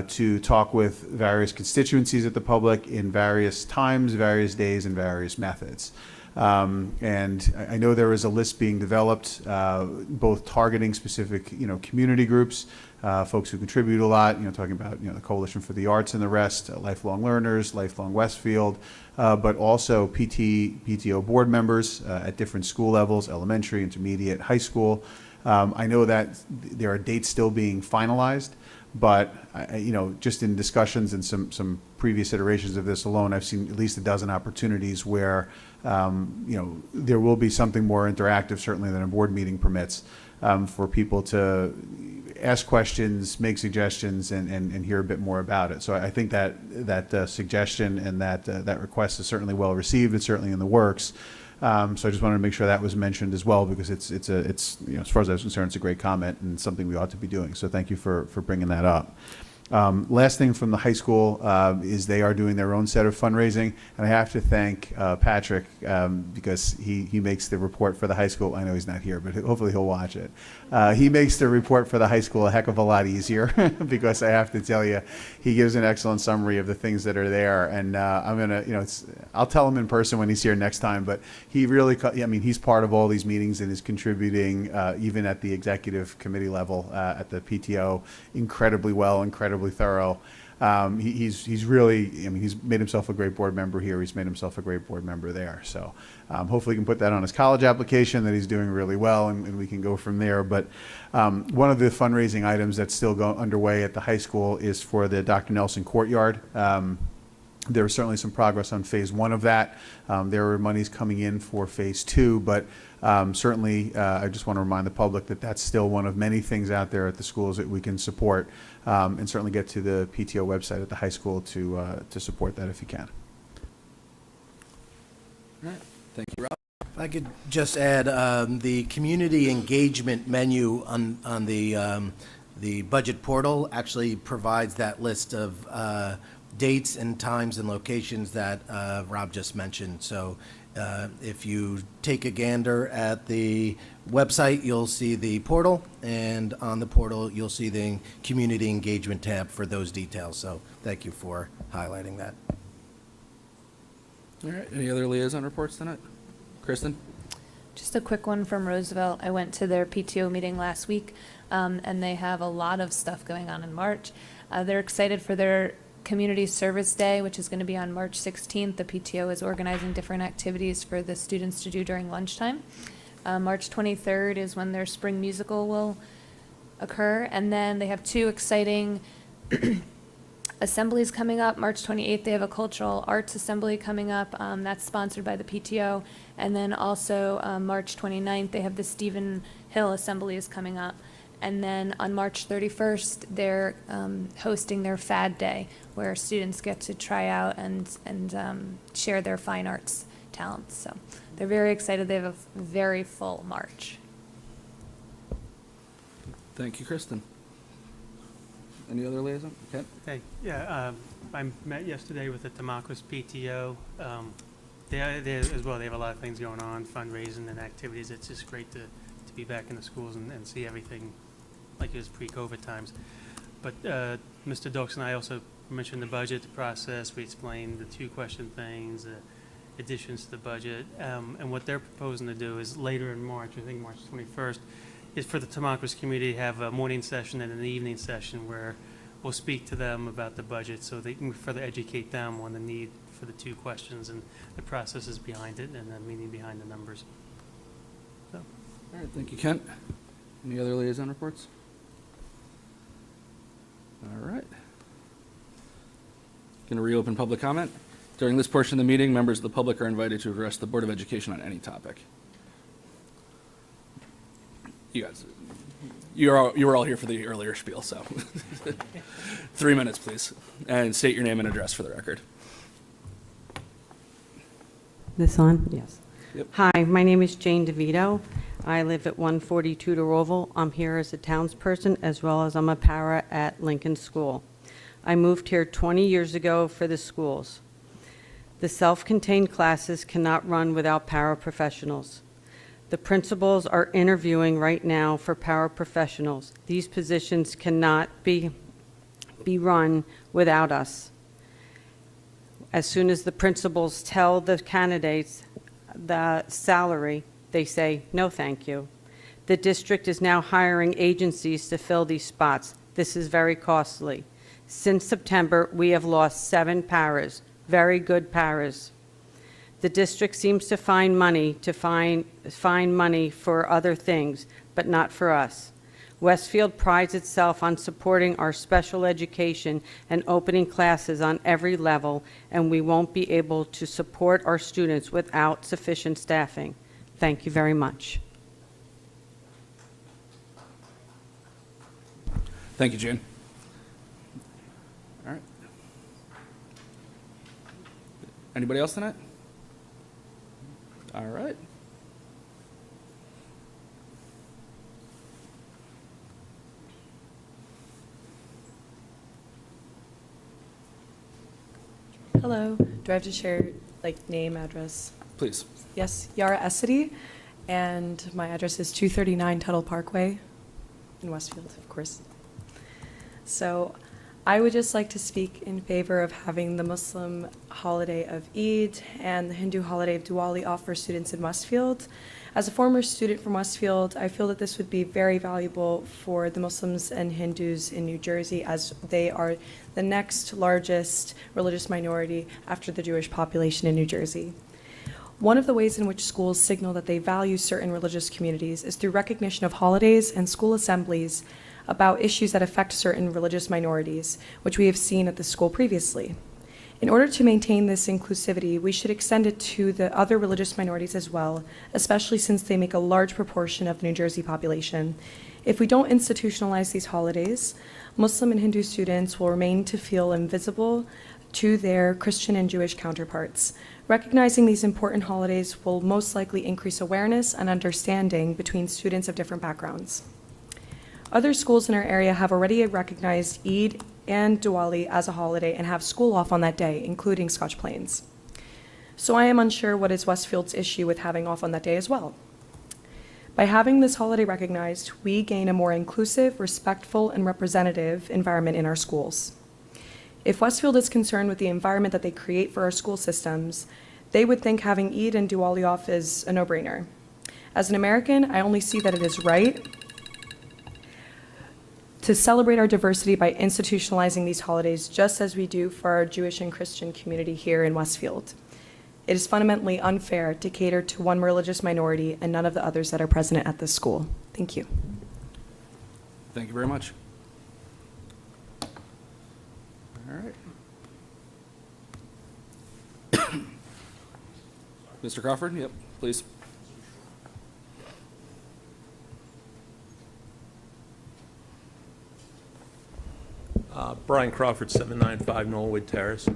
to talk with various constituencies of the public in various times, various days, and various methods. And I know there is a list being developed, both targeting specific, community groups, folks who contribute a lot, talking about, the Coalition for the Arts and the rest, lifelong learners, Lifelong Westfield, but also PTO board members at different school levels, elementary, intermediate, high school. I know that there are dates still being finalized, but just in discussions and some previous iterations of this alone, I've seen at least a dozen opportunities where there will be something more interactive, certainly than a board meeting permits, for people to ask questions, make suggestions, and hear a bit more about it. So I think that suggestion and that request is certainly well received. It's certainly in the works. So I just wanted to make sure that was mentioned as well, because it's as far as I was concerned, it's a great comment and something we ought to be doing. So thank you for bringing that up. Last thing from the high school is they are doing their own set of fundraising, and I have to thank Patrick because he makes the report for the high school. I know he's not here, but hopefully he'll watch it. He makes the report for the high school a heck of a lot easier because I have to tell you, he gives an excellent summary of the things that are there, and I'm gonna, I'll tell him in person when he's here next time. But he really, he's part of all these meetings and is contributing even at the executive committee level at the PTO incredibly well, incredibly thorough. He's really, he's made himself a great board member here. He's made himself a great board member there. So hopefully he can put that on his college application, that he's doing really well, and we can go from there. But one of the fundraising items that's still underway at the high school is for the Dr. Nelson Courtyard. There was certainly some progress on phase 1 of that. There were monies coming in for phase 2, but certainly I just want to remind the public that that's still one of many things out there at the schools that we can support, and certainly get to the PTO website at the high school to support that if you can. All right. Thank you, Rob. If I could just add, the community engagement menu on the budget portal actually provides that list of dates and times and locations that Rob just mentioned. So if you take a gander at the website, you'll see the portal, and on the portal, you'll see the community engagement tab for those details. So thank you for highlighting that. All right. Any other liaison reports tonight? Kristen? Just a quick one from Roosevelt. I went to their PTO meeting last week, and they have a lot of stuff going on in March. They're excited for their Community Service Day, which is going to be on March 16th. The PTO is organizing different activities for the students to do during lunchtime. March 23rd is when their spring musical will occur. And then they have 2 exciting assemblies coming up. March 28th, they have a cultural arts assembly coming up. That's sponsored by the PTO. And then also March 29th, they have the Stephen Hill assembly is coming up. And then on March 31st, they're hosting their FAD Day, where students get to try out and share their fine arts talents. So they're very excited. They have a very full March. Thank you, Kristen. Any other liaison? Okay. Hey, yeah, I met yesterday with the Tamacos PTO. as well, they have a lot of things going on, fundraising and activities. It's just great to be back in the schools and see everything like it was pre-COVID times. But Mr. Dokes and I also mentioned the budget process. We explained the two-question things, the additions to the budget. And what they're proposing to do is later in March, I think March 21st, is for the Tamaulipas community to have a morning session and an evening session where we'll speak to them about the budget so they can further educate them on the need for the two questions and the processes behind it and the meaning behind the numbers. So. All right, thank you, Kent. Any other liaison reports? All right. Going to reopen public comment. During this portion of the meeting, members of the public are invited to address the Board of Education on any topic. You guys, you were all here for the earlier spiel, so 3 minutes, please, and state your name and address for the record. This on? Yes. Yep. Hi, my name is Jane DeVito. I live at 142 de Roval. I'm here as a townsperson as well as I'm a para at Lincoln School. I moved here 20 years ago for the schools. The self-contained classes cannot run without paraprofessionals. The principals are interviewing right now for paraprofessionals. These positions cannot be run without us. As soon as the principals tell the candidates the salary, they say, no, thank you. The district is now hiring agencies to fill these spots. This is very costly. Since September, we have lost 7 paras, very good paras. The district seems to find money for other things, but not for us. Westfield prides itself on supporting our special education and opening classes on every level, and we won't be able to support our students without sufficient staffing. Thank you very much. Thank you, Jane. All right. Anybody else tonight? All right. Hello. Do I have to share, name, address? Please. Yes, Yara Essity, and my address is 239 Tuttle Parkway in Westfield, of course. So I would just like to speak in favor of having the Muslim holiday of Eid and the Hindu holiday of Diwali off for students in Westfield. As a former student from Westfield, I feel that this would be very valuable for the Muslims and Hindus in New Jersey, as they are the next largest religious minority after the Jewish population in New Jersey. One of the ways in which schools signal that they value certain religious communities is through recognition of holidays and school assemblies about issues that affect certain religious minorities, which we have seen at the school previously. In order to maintain this inclusivity, we should extend it to the other religious minorities as well, especially since they make a large proportion of the New Jersey population. If we don't institutionalize these holidays, Muslim and Hindu students will remain to feel invisible to their Christian and Jewish counterparts. Recognizing these important holidays will most likely increase awareness and understanding between students of different backgrounds. Other schools in our area have already recognized Eid and Diwali as a holiday and have school off on that day, including Scotch Plains. So I am unsure what is Westfield's issue with having off on that day as well. By having this holiday recognized, we gain a more inclusive, respectful, and representative environment in our schools. If Westfield is concerned with the environment that they create for our school systems, they would think having Eid and Diwali off is a no-brainer. As an American, I only see that it is right to celebrate our diversity by institutionalizing these holidays just as we do for our Jewish and Christian community here in Westfield. It is fundamentally unfair to cater to one religious minority and none of the others that are present at this school. Thank you. Thank you very much. All right. Mr. Crawford, yep, please. Brian Crawford, 795 Knollwood Terrace.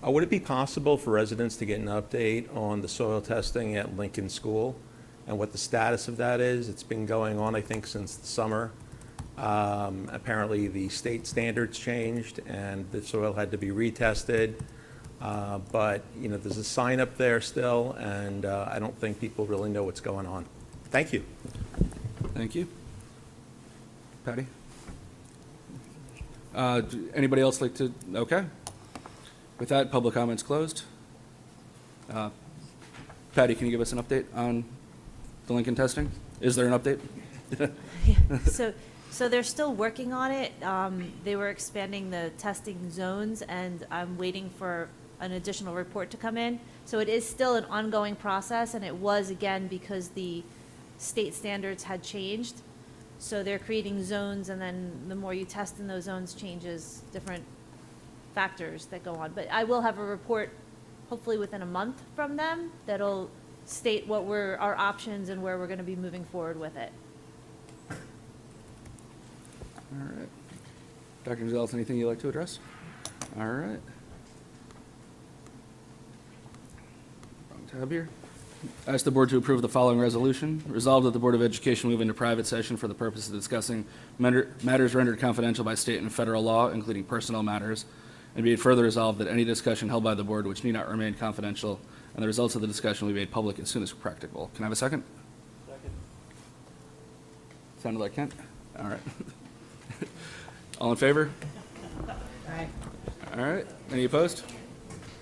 Would it be possible for residents to get an update on the soil testing at Lincoln School and what the status of that is? It's been going on, I think, since the summer. Apparently, the state standards changed and the soil had to be retested. But, you know, there's a sign up there still, and I don't think people really know what's going on. Thank you. Thank you. Patty? Anybody else like to, okay. With that, public comments closed. Patty, can you give us an update on the Lincoln testing? Is there an update? So they're still working on it. They were expanding the testing zones, and I'm waiting for an additional report to come in. So it is still an ongoing process, and it was, again, because the state standards had changed. So they're creating zones, and then the more you test in those zones changes different factors that go on. But I will have a report, hopefully within a month from them, that'll state what our options and where we're going to be moving forward with it. All right. Dr. Gonzalez, anything you'd like to address? All right. Wrong tab here. I ask the board to approve the following resolution. Resolved that the Board of Education move into private session for the purpose of discussing matters rendered confidential by state and federal law, including personnel matters, and be it further resolved that any discussion held by the board which need not remain confidential, and the results of the discussion will be made public as soon as practicable. Can I have a second? Second. Sounded like Kent? All right. All in favor? Aye. All right. Any opposed?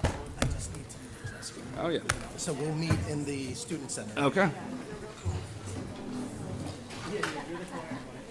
I just need to use this. Oh, yeah. So we'll meet in the student center. Okay.